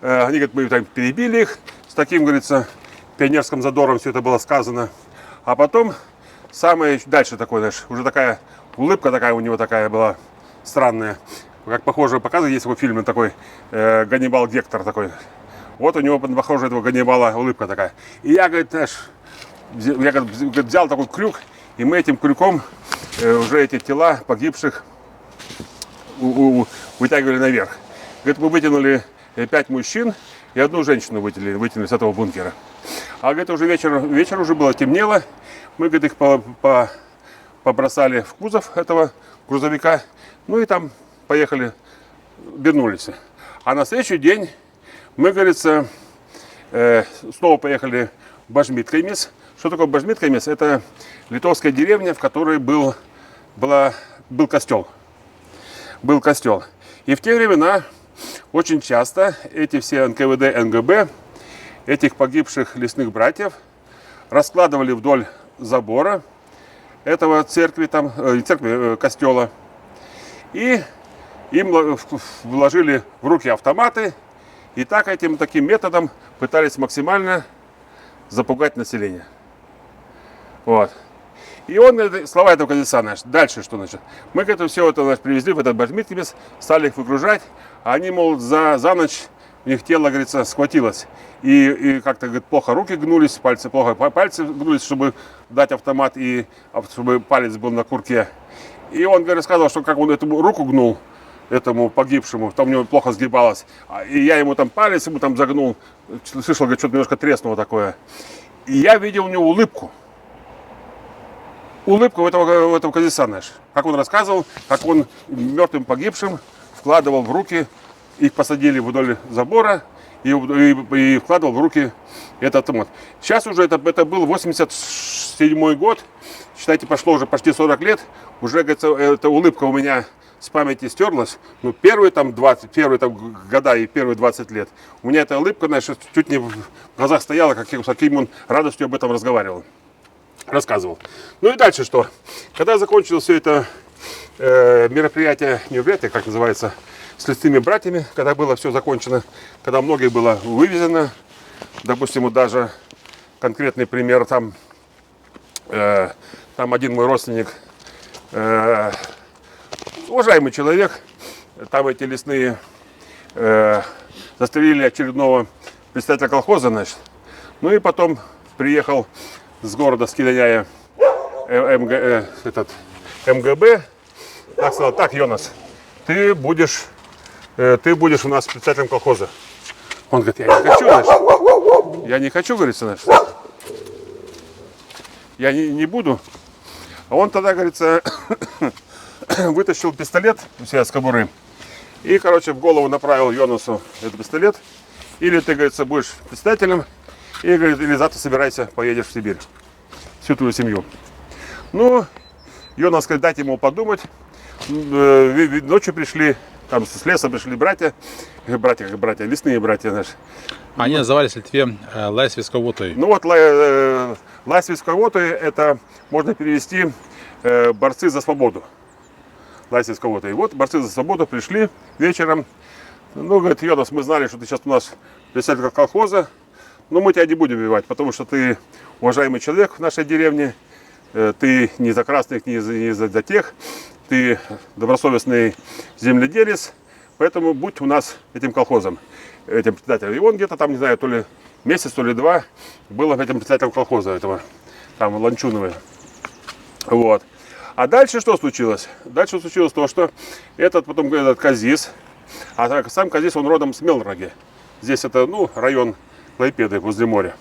B: они, говорят, мы там перебили их, с таким, говорится, пионерским задором все это было сказано. А потом, самое дальше такое, знаешь, уже такая улыбка такая у него такая была странная. Как похоже показывает, есть его в фильме такой Ганнибал Гектор такой. Вот у него похоже этого Ганнибала улыбка такая. И я, говорит, знаешь, взял такой крюк, и мы этим крюком уже эти тела погибших вытягивали наверх. Говорит, мы вытянули 5 мужчин и 1 женщину вытянули с этого бункера. А, говорит, уже вечер уже было, темнело. Мы, говорит, их побросали в кузов этого грузовика. Ну и там поехали, вернулись. А на следующий день мы, говорится, снова поехали в Бажмиткаймис. Что такое Бажмиткаймис? Это литовская деревня, в которой был костел. Был костел. И в те времена очень часто эти все НКВД, НГБ, этих погибших лесных братьев раскладывали вдоль забора этого костела. И им вложили в руки автоматы. И так таким методом пытались максимально запугать население. Вот. И он, слова этого Казиса, дальше что, значит, мы это все это привезли в этот Бажмиткаймис, стали их выгружать, а они, мол, за ночь у них тело, говорится, схватилось. И как-то, говорит, плохо руки гнулись, пальцы гнулись, чтобы дать автомат, и чтобы палец был на курке. И он, говорит, рассказывал, что как он эту руку гнул, этому погибшему, там у него плохо сгибалось. И я ему там палец загнул, слышал, говорит, что-то немножко треснуло такое. И я видел у него улыбку. Улыбку у этого Казиса, знаешь. Как он рассказывал, как он мертвым погибшим вкладывал в руки, их посадили вдоль забора и вкладывал в руки этот автомат. Сейчас уже это был 87-й год, считайте, прошло уже почти 40 лет, уже, говорится, эта улыбка у меня с памяти стерлась. Но первые года и первые 20 лет у меня эта улыбка, знаешь, чуть не в глазах стояла, каким он радостью об этом рассказывал. Ну и дальше что? Когда закончилось все это мероприятие, как называется, с лесными братьями, когда было все закончено, когда многих было вывезено, допустим, вот даже конкретный пример, там один мой родственник, уважаемый человек, там эти лесные застрелили очередного представителя колхоза, значит. Ну и потом приехал с города Скиданяя МГБ, так сказал, так, Йонас, ты будешь у нас председателем колхоза. Он говорит, я не хочу, значит. Я не хочу, говорится, значит. Я не буду. А он тогда, говорится, вытащил пистолет у себя с кобуры, И, короче, в голову направил Йонасу этот пистолет. Или ты, говорится, будешь председателем, и, говорит, или завтра собирайся, поедешь в Сибирь. Всю твою семью. Ну, Йонас сказал, дайте ему подумать. Ночью пришли, там с леса пришли братья, лесные братья наши.
D: Они назывались в Литве Лайсвискавотой.
B: Ну вот, Лайсвискавоты, это можно перевести борцы за свободу. Лайсвискавоты. И вот борцы за свободу пришли вечером. Ну, говорит, Йонас, мы знали, что ты сейчас у нас председатель колхоза, но мы тебя не будем убивать, потому что ты уважаемый человек в нашей деревне, ты не за красных, не за тех, ты добросовестный земледелец, поэтому будь у нас этим колхозом, этим председателем. И он где-то там, не знаю, то ли месяц, то ли два был этим председателем колхоза этого, там, Ланчуновой. Вот. А дальше что случилось? Дальше случилось то, что этот Казис, а сам Казис, он родом с Мелроги. Здесь это, ну, район Клайпеды возле моря.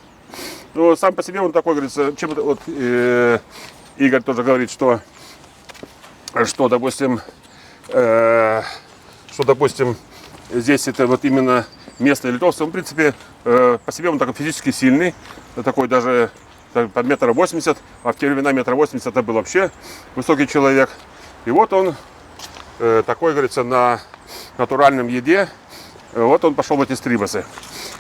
B: Ну, сам по себе он такой, говорится, чем-то, вот, Игорь тоже говорит, что допустим, здесь это вот именно местное литовство, он, в принципе, по себе он такой физически сильный, такой даже под 1,80 м, а в те времена 1,80 м это был вообще высокий человек. И вот он такой, говорится, на натуральном еде, вот он пошел в эти стрибасы.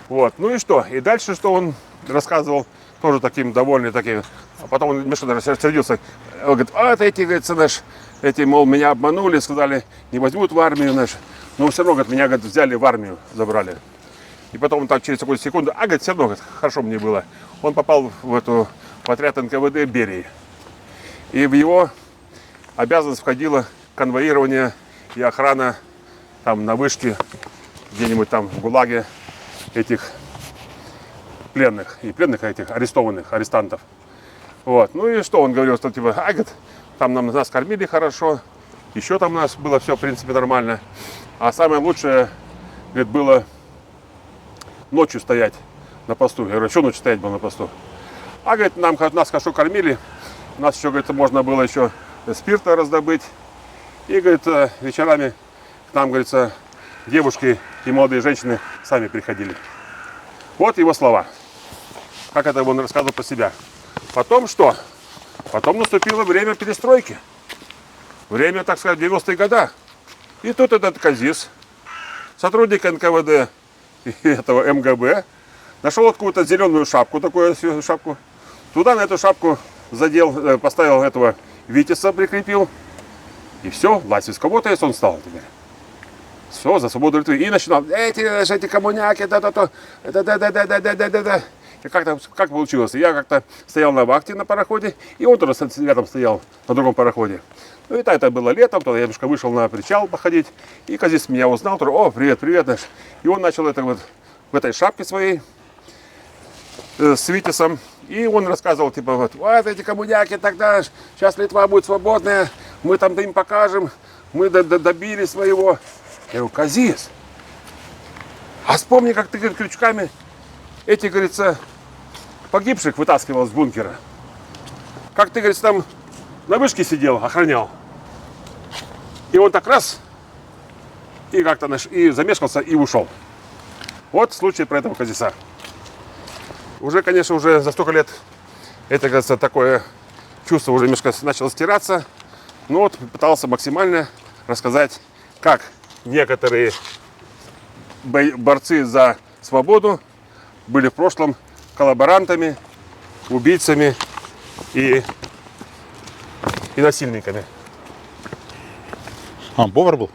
B: Вот, ну и что? И дальше, что он рассказывал, тоже таким довольный, таким, а потом он немножко даже сердился. Он говорит, эти, говорится, эти, мол, меня обманули, сказали, не возьмут в армию, но все равно, говорит, меня, говорит, взяли в армию, забрали. И потом он так через какую-то секунду, говорит, все равно, говорит, хорошо мне было. Он попал в отряд НКВД Берии. И в его обязанность входило конвоирование и охрана там на вышке, где-нибудь там в ГУЛАГе этих пленных, и пленных этих арестованных, арестантов. Вот. Ну и что он говорил, что типа, говорит, там нас кормили хорошо, еще там у нас было все, в принципе, нормально. А самое лучшее, говорит, было ночью стоять на посту. Я говорю, что ночью стоять было на посту? Говорит, нас хорошо кормили, у нас еще, говорит, можно было еще спирта раздобыть. И, говорит, вечерами к нам, говорится, девушки и молодые женщины сами приходили. Вот его слова. Как это он рассказывал про себя. Потом что? Потом наступило время перестройки. Время, так сказать, 90-е годы. И тут этот Казис, сотрудник НКВД и этого МГБ, нашел какую-то зеленую шапку, такую шапку. Туда на эту шапку задел, поставил этого Витязя, прикрепил. И все, Лайсвискавотой он стал теперь. Все, за свободу Литвы. И начинал, эти коммуняки, да. И как получилось? Я как-то стоял на вахте на пароходе, и он тоже рядом стоял на другом пароходе. Ну и так это было летом, то я немножко вышел на причал походить, и Казис меня узнал, тоже, о, привет, наш. И он начал это вот в этой шапке своей с Витязем, и он рассказывал, типа, вот эти коммуняки, тогда сейчас Литва будет свободная, мы там им покажем, мы добили своего. Я говорю, Казис, а вспомни, как ты, говорит, крючками эти, говорится, погибших вытаскивал с бункера. Как ты, говорится, там на вышке сидел, охранял. И он так раз, и как-то и замешкался, и ушел. Вот случай про этого Казиса. Уже, конечно, уже за столько лет это, говорится, такое чувство уже немножко начало стираться. Но вот пытался максимально рассказать, как некоторые борцы за свободу были в прошлом коллаборантами, убийцами и насильниками.
D: А, он повар был?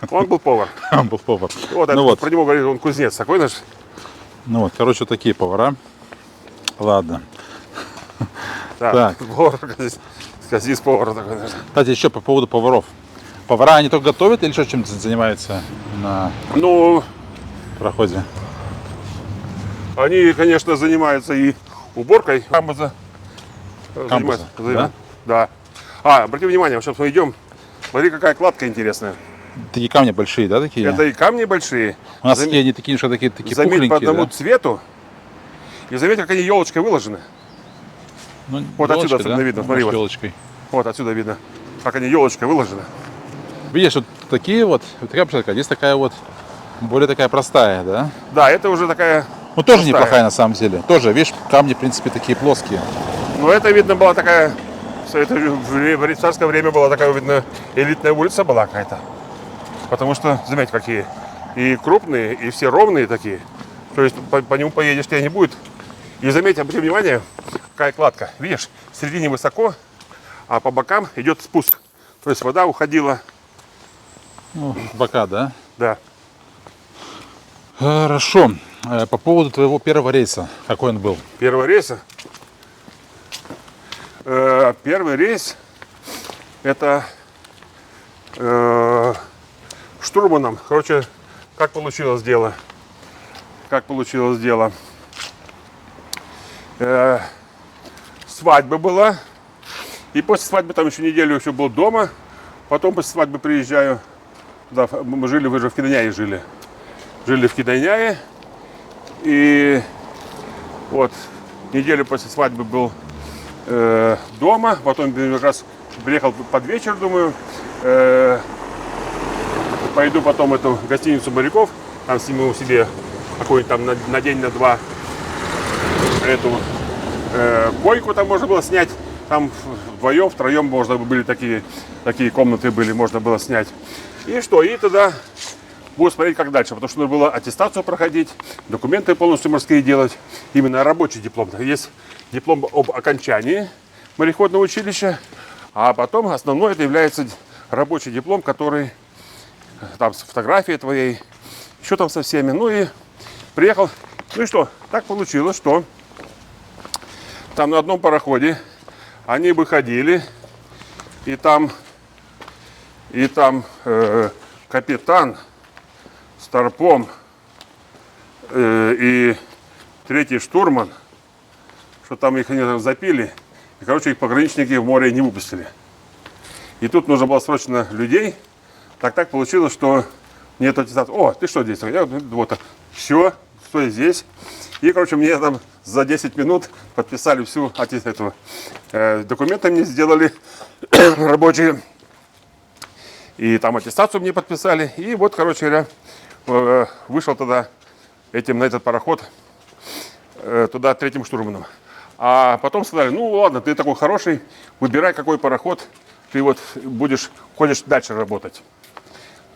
B: Он был повар.
D: Он был повар.
B: Вот,
D: Ну вот.
B: про него говорили, он кузнец такой наш.
D: Ну вот, короче, такие повара. Ладно.
B: Да,
D: Так.
B: повар, Казис повар такой.
D: Кстати, еще по поводу поваров. Повара, они только готовят или что, чем занимаются на
B: Ну,
D: проходе?
B: они, конечно, занимаются и уборкой камбуза.
D: Камбуза,
B: Занимаются. Да. Обрати внимание, сейчас мы идем. Смотри, какая кладка интересная.
D: Такие камни большие, да, такие?
B: Это и камни большие.
D: У нас такие, они такие, что такие
B: Заметь по
D: пухленькие,
B: одному
D: да?
B: цвету. И заметь, как они елочкой выложены.
D: Ну,
B: Вот
D: елочкой,
B: отсюда особенно
D: да?
B: видно, смотри,
D: Может,
B: вот.
D: елочкой.
B: Вот отсюда видно, как они елочкой выложены.
D: Видишь, вот такие вот такая площадка, а здесь такая вот более такая простая, да?
B: Да, это уже такая...
D: Ну тоже
B: простая.
D: неплохая на самом деле. Тоже, видишь, камни в принципе такие плоские.
B: Но это, видно, была такая... Это в царское время была такая, видно, элитная улица была какая-то. Потому что, заметьте, какие. И крупные, и все ровные такие. То есть по нему поедешь, тебя не будет. И заметьте, обрати внимание, какая кладка. Видишь, в середине высоко, а по бокам идет спуск. То есть вода уходила.
D: Ну, бока, да?
B: Да.
D: Хорошо. По поводу твоего первого рейса, какой он был?
B: Первого рейса. Первый рейс это штурманом. Короче, как получилось дело? Как получилось дело? Свадьба была. И после свадьбы там еще неделю еще был дома. Потом после свадьбы приезжаю. Да, мы жили, вы же в Кидайняе жили. Жили в Кидайняе. И вот неделю после свадьбы был дома. Потом как раз приехал под вечер, думаю. Пойду потом эту гостиницу моряков. Там сниму себе какой-нибудь там на день, на два эту койку там можно было снять. Там вдвоем, втроем можно были такие комнаты были, можно было снять. И что? И тогда буду смотреть, как дальше. Потому что нужно было аттестацию проходить, документы полностью морские делать. Именно рабочий диплом. Есть диплом об окончании мореходного училища. А потом основной это является рабочий диплом, который там с фотографией твоей, еще там со всеми. Ну и приехал. Ну и что? Так получилось, что там на одном пароходе они выходили, и там капитан с торпом и третий штурман, что там их они запили, и, короче, их пограничники в море не выпустили. И тут нужно было срочно людей. Так получилось, что мне этот аттестат. О, ты что здесь? Я вот, все, стой здесь. И, короче, мне там за 10 минут подписали всю эту документы мне сделали рабочие. И там аттестацию мне подписали. И вот, короче говоря, вышел тогда на этот пароход туда третьим штурманом. А потом сказали, ну ладно, ты такой хороший, выбирай, какой пароход ты вот ходишь дальше работать.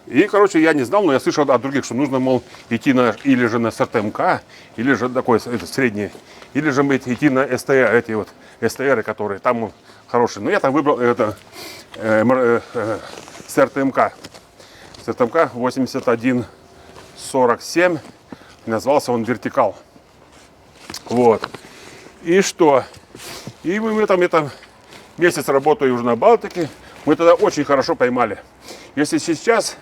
B: И, короче, я не знал, но я слышал от других, что нужно, мол, идти или же на СРТМК, или же такой средний, или же идти на СТР, эти вот СТРы, которые там хорошие. Но я там выбрал СРТМК. СРТМК 8147, назывался он «Вертикал». Вот. И что? И мы там месяц работаю уже на Балтике, мы тогда очень хорошо поймали. Если сейчас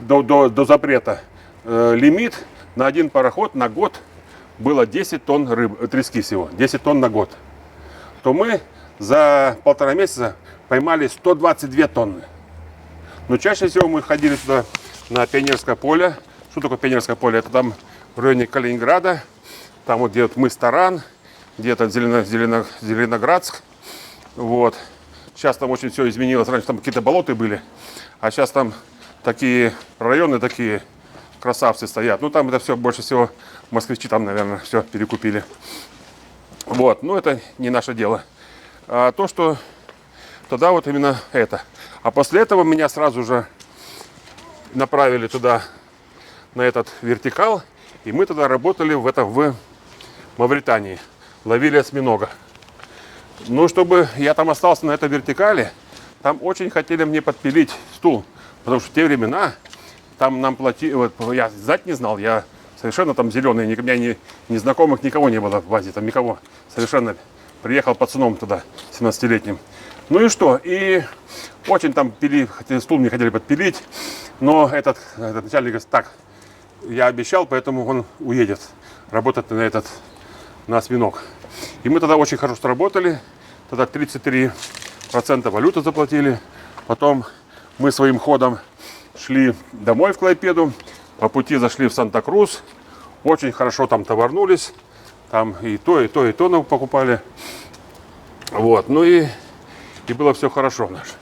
B: до запрета лимит на один пароход на год было 10 тонн трески всего, 10 тонн на год, то мы за 1,5 месяца поймали 122 тонны. Но чаще всего мы ходили туда на Пионерское поле. Что такое Пионерское поле? Это там в районе Калининграда, там вот где-то мыс Таран, где-то Зеленоградск. Вот. Сейчас там очень все изменилось. Раньше там какие-то болота были, а сейчас там такие районы, такие красавцы стоят. Ну, там это все больше всего москвичи там, наверное, все перекупили. Вот. Ну, это не наше дело. А то, что тогда вот именно это. А после этого меня сразу же направили туда, на этот «Вертикал». И мы тогда работали в Мавритании. Ловили осьминога. Ну, чтобы я там остался на этой «Вертикале», там очень хотели мне подпилить стул. Потому что в те времена там нам платили, вот, я знать не знал, я совершенно там зеленый, у меня ни знакомых, никого не было в базе, там никого. Совершенно приехал пацаном туда, 17-летним. Ну и что? И очень там стул мне хотели подпилить, но этот начальник говорит, так, я обещал, поэтому он уедет работать на осьминог. И мы тогда очень хорошо работали, тогда 33% валюты заплатили, потом мы своим ходом шли домой в Клайпеду, по пути зашли в Санта-Крус, очень хорошо там товарнулись, там и то покупали, вот, ну и было все хорошо наше.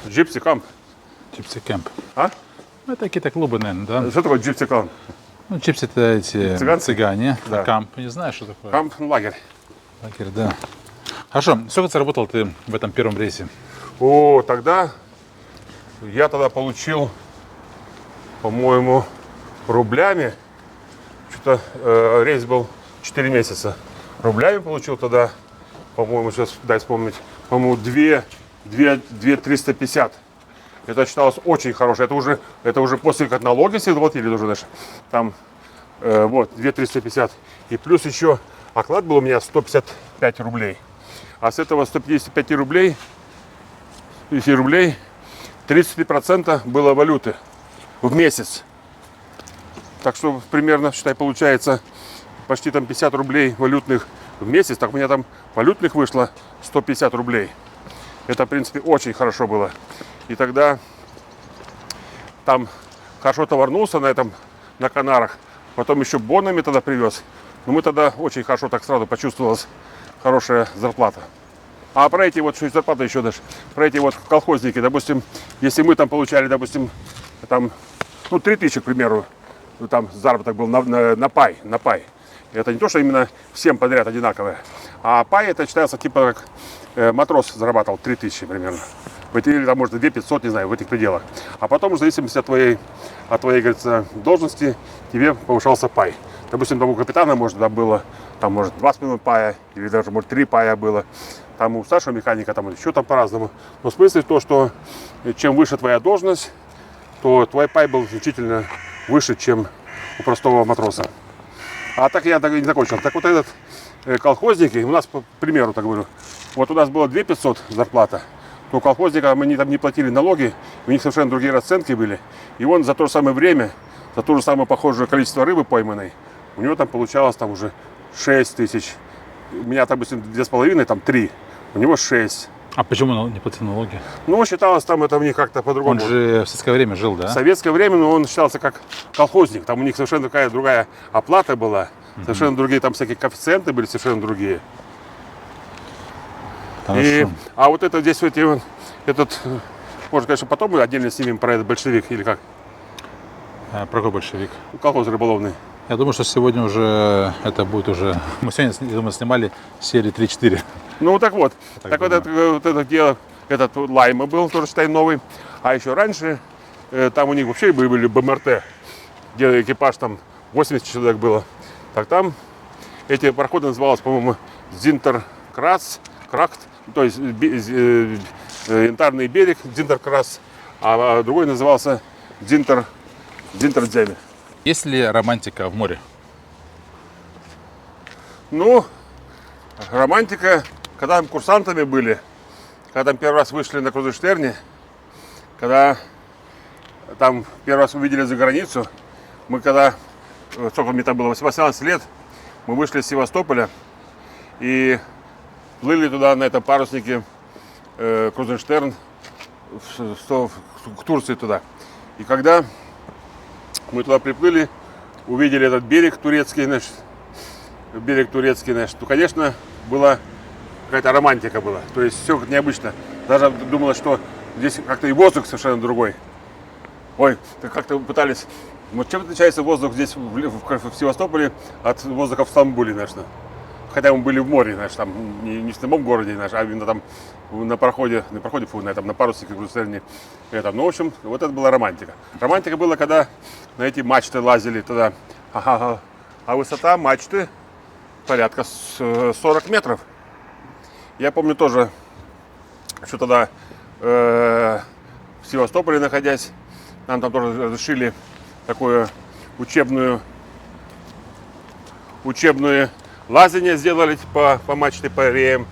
B: Gypsy Camp.
D: Gypsy Camp.
B: А?
D: Ну, это какие-то клубы, наверное, да?
B: Что такое Gypsy Camp?
D: Ну, gypsy это эти
B: Цыганцы?
D: цыгане.
B: Да.
D: А камп, не знаю, что такое.
B: Камп, лагерь.
D: Лагерь, да. Хорошо, сколько ты работал ты в этом первом рейсе?
B: О, тогда я получил, по-моему, рублями. Что-то рейс был 4 месяца. Рублями получил тогда, по-моему, сейчас дай вспомнить, по-моему, 2 350. Это считалось очень хорошее. Это уже после как налоги все заплатили уже, знаешь. Там вот 2 350. И плюс еще оклад был у меня 155 рублей. А с этого 155 рублей, 33% было валюты в месяц. Так что примерно, считай, получается почти там 50 рублей валютных в месяц. Так у меня там валютных вышло 150 рублей. Это, в принципе, очень хорошо было. И тогда там хорошо товарнулся на Канарах. Потом еще бонами тогда привез. Но мы тогда очень хорошо так сразу почувствовалась хорошая зарплата. А про эти вот зарплаты еще даже, про эти вот колхозники, допустим, если мы там получали, допустим, там, 3000, к примеру, там заработок был на пай. Это не то, что именно всем подряд одинаковое. А пай это считается типа как матрос зарабатывал 3000 примерно. Или там может 2500, не знаю, в этих пределах. А потом, в зависимости от твоей, говорится, должности, тебе повышался пай. Допустим, там у капитана, может, там было, там, может, 2,5 пая, или даже, может, 3 пая было. Там у старшего механика, там еще там по-разному. Но смысл то, что чем выше твоя должность, то твой пай был значительно выше, чем у простого матроса. А так я так и не закончил. Так вот этот колхозники, у нас, по примеру, так говорю, вот у нас было 2500 зарплата, то у колхозника мы там не платили налоги, у них совершенно другие расценки были. И он за то же самое время, за то же самое похожее количество рыбы пойманной, у него там получалось там уже 6 тысяч. У меня, допустим, 2,5, там 3, у него 6.
D: А почему он не платил налоги?
B: Ну, считалось там это у них как-то по-другому.
D: Он же в советское время жил, да?
B: В советское время, но он считался как колхозник. Там у них совершенно такая другая оплата была. Совершенно другие там всякие коэффициенты были, совершенно другие. А вот это здесь вот этот, может, конечно, потом мы отдельно снимем про этот большевик или как?
D: Про какой большевик?
B: Колхоз рыболовный.
D: Я думаю, что сегодня уже это будет уже... Мы сегодня, я думаю, снимали серии 3-4.
B: Ну так вот. Так вот это дело, этот Лайма был, тоже, считай, новый. А еще раньше там у них вообще были БМРТ, где экипаж там 80 человек было. Так там эти пароходы назывались, по-моему, Зинтеркрас, Кракт, то есть янтарный берег, Зинтеркрас, а другой назывался Зинтердземе.
D: Есть ли романтика в море?
B: Ну, романтика, когда мы курсантами были, когда там первый раз вышли на Крузенштерне, когда там первый раз увидели за границу, мы когда, сколько мне там было, 18 лет, мы вышли из Севастополя и плыли туда на этом паруснике Крузенштерн к Турции туда. И когда мы туда приплыли, увидели этот берег турецкий, значит, то, конечно, была какая-то романтика была. То есть все как необычно. Даже думалось, что здесь как-то и воздух совершенно другой. Ой, как-то пытались... Вот чем отличается воздух здесь в Севастополе от воздуха в Стамбуле, конечно. Хотя мы были в море, знаешь, там не в самом городе, знаешь, а именно там на паруснике, это. Ну, в общем, вот это была романтика. Романтика была, когда на эти мачты лазили тогда. А высота мачты порядка 40 метров. Я помню тоже, что тогда в Севастополе находясь, нам там тоже разрешили такое учебное лазание сделали по мачте, по реям,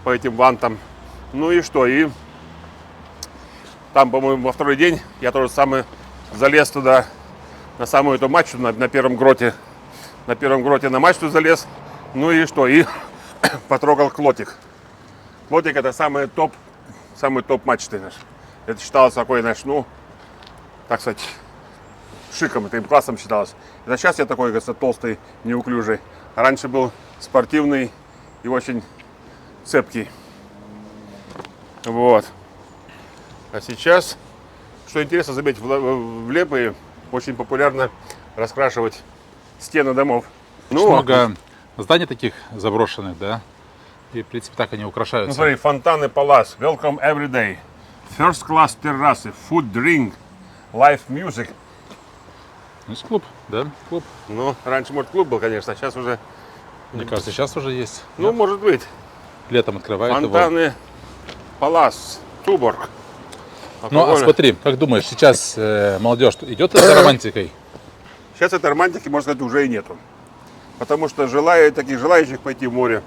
B: по этим вантам. Ну и что? И там, по-моему, во второй день я тоже самый залез туда, на самую эту мачту, на первом гроте. На первом гроте на мачту залез. Ну и что? И потрогал клотик. Клотик это самый топ мачты наш. Это считалось такой, знаешь, ну, так сказать, шиком, это классом считалось. Это сейчас я такой, кажется, толстый, неуклюжий. А раньше был спортивный и очень цепкий. Вот. А сейчас, что интересно заметить, в Лепое очень популярно раскрашивать стены домов. Ну,
D: Много зданий таких заброшенных, да? И, в принципе, так они
B: ну
D: украшаются.
B: смотри, фонтаны Палас, welcome every day, first class террасы, food, drink, live music.
D: Ну, есть клуб, да? Клуб.
B: Ну, раньше, может, клуб был, конечно, а сейчас уже,
D: Мне кажется, сейчас уже есть.
B: ну, может быть,
D: Летом открывают его.
B: фонтаны Палас, Туборг.
D: Ну, а
B: Алкоголь.
D: смотри, как думаешь, сейчас молодежь идет за романтикой?
B: Сейчас этой романтики, можно сказать, уже и нету. Потому что таких желающих пойти в море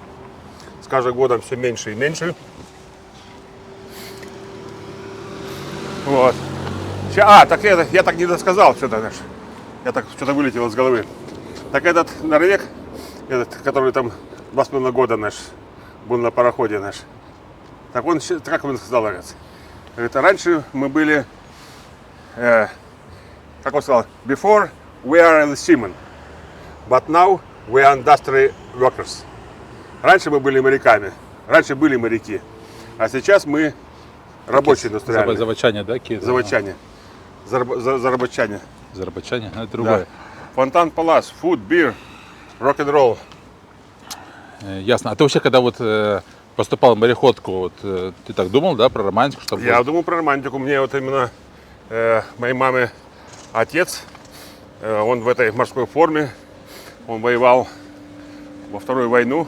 B: с каждым годом все меньше и меньше. Вот. Так я так не досказал что-то, знаешь. Я так что-то вылетело из головы. Так этот норвег, который там 2,5 года наш был на пароходе наш. Так он, как он сказал, говорит, раньше мы были, как он сказал, before we are the seamen, but now we are industry workers. Раньше мы были моряками, раньше были моряки, а сейчас мы рабочие индустриальные.
D: Заводчане, да? Какие-то?
B: Заводчане. Заработчане.
D: Зарабатчане, это другое.
B: Да. Фонтан Палас, food, beer, рок-н-ролл.
D: Ясно. А ты вообще, когда вот поступал в мореходку, вот, ты так думал, да, про романтику? Чтобы...
B: Я думал про романтику. Мне вот именно моей мамы отец, он в этой морской форме, он воевал во Вторую войну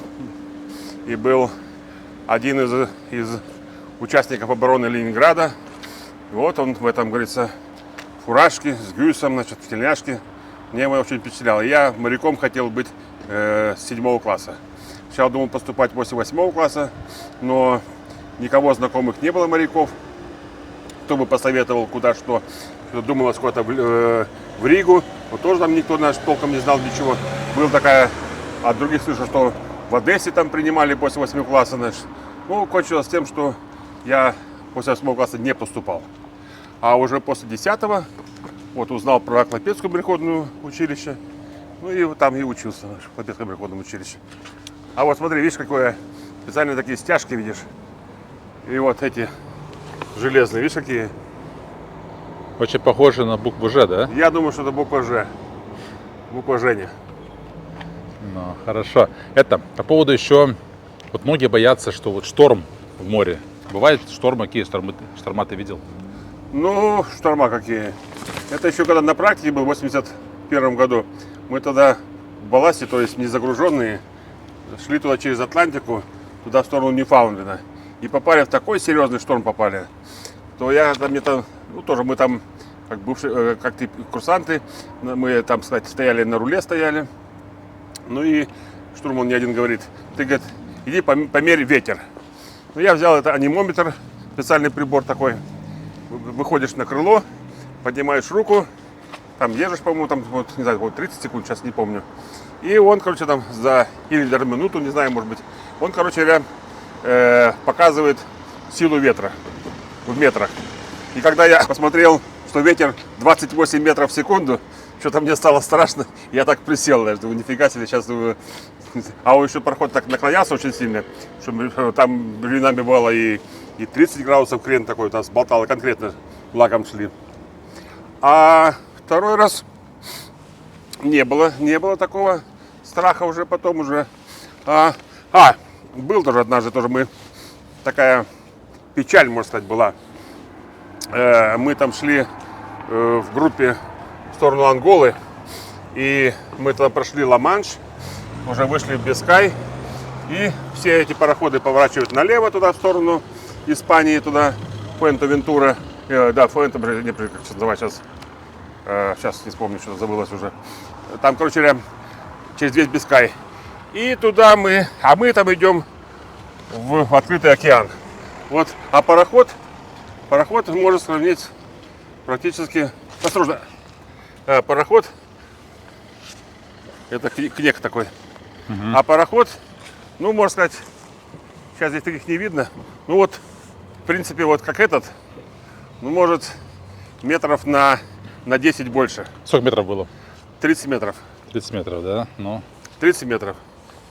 B: и был один из участников обороны Ленинграда. И вот он в этом, говорится, фуражке с гюйсом, значит, в тельняшке. Мне его очень впечатляло. Я моряком хотел быть с 7 класса. Сначала думал поступать после 8 класса, но никого знакомых не было моряков. Кто бы посоветовал, куда что. Думалось куда-то в Ригу. Вот тоже там никто наш толком не знал ничего. Был такая, от других слышал, что в Одессе там принимали после 8 класса. Значит. Ну, кончилось тем, что я после 8 класса не поступал. А уже после 10-го вот узнал про Клопецкое мореходное училище. Ну и вот там и учился в Клопецком мореходном училище. А вот смотри, видишь, какое специальные такие стяжки, видишь. И вот эти железные, видишь, какие.
D: Очень похоже на букву Ж, да?
B: Я думаю, что это буква Ж. Буква Женя.
D: Ну, хорошо. Это, по поводу еще, вот многие боятся, что вот шторм в море. Бывают штормы, какие шторма ты видел?
B: Ну, шторма какие. Это еще когда на практике был в 81 году. Мы тогда в балласте, то есть не загруженные, шли туда через Атлантику, туда в сторону Ньюфаундлена. И попали в такой серьезный шторм попали. То я там где-то, ну тоже мы там, как бывшие, как ты, курсанты, мы там, кстати, стояли на руле, стояли. Ну и штурман мне один говорит, ты, говорит, иди померь ветер. Ну я взял это анимометр, специальный прибор такой. Выходишь на крыло, поднимаешь руку, там держишь, по-моему, там, вот, не знаю, вот 30 секунд, сейчас не помню. И он, короче, там или даже минуту, не знаю, может быть, он, короче, показывает силу ветра в метрах. И когда я посмотрел, что ветер 28 метров в секунду, что-то мне стало страшно, я так присел, даже, думаю, нифига себе, сейчас думаю. А он еще проход так наклонялся очень сильно, что там временами было и 30 градусов крен такой, нас болтало конкретно, лагом шли. А второй раз не было такого страха уже потом уже. Был тоже однажды, тоже мы, такая печаль, можно сказать, была. Мы там шли в группе в сторону Анголы, и мы тогда прошли Ла-Манш, уже вышли в Бискай, и все эти пароходы поворачивают налево туда, в сторону Испании, туда, Фуэнтевентура. Фуэнте, как сейчас называть, сейчас не вспомню, что забылось уже. Там, короче, через весь Бискай. И туда мы там идем в открытый океан. Вот, а пароход можно сравнить практически, осторожно, пароход, это кнек такой, а пароход, ну, можно сказать, сейчас здесь таких не видно, ну вот, в принципе, вот как этот, ну, может, метров на 10 больше.
D: Сколько метров было?
B: 30 метров.
D: 30 метров, да? Ну.
B: 30 метров.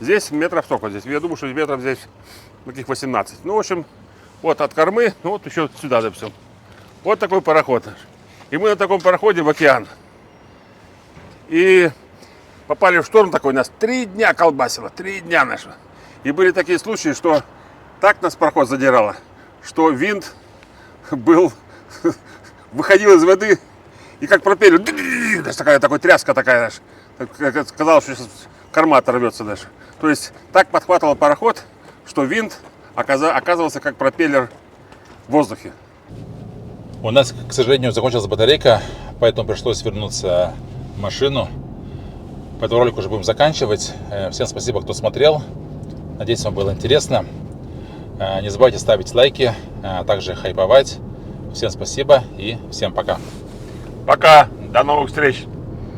B: Здесь метров столько здесь. Я думаю, что метров здесь таких 18. Ну, в общем, вот от кормы, ну вот еще сюда да все. Вот такой пароход наш. И мы на таком пароходе в океан. И попали в шторм такой, нас 3 дня колбасило, 3 дня нашего. И были такие случаи, что так нас пароход задирало, что винт был, выходил из воды, и как пропеллер, такой тряска такая, казалось, что сейчас корма оторвется даже. То есть так подхватывал пароход, что винт оказывался как пропеллер в воздухе.
D: У нас, к сожалению, закончилась батарейка, поэтому пришлось вернуться в машину. По этому ролику уже будем заканчивать. Всем спасибо, кто смотрел. Надеюсь, вам было интересно. Не забывайте ставить лайки, а также хайповать. Всем спасибо и всем пока.
B: Пока, до новых встреч!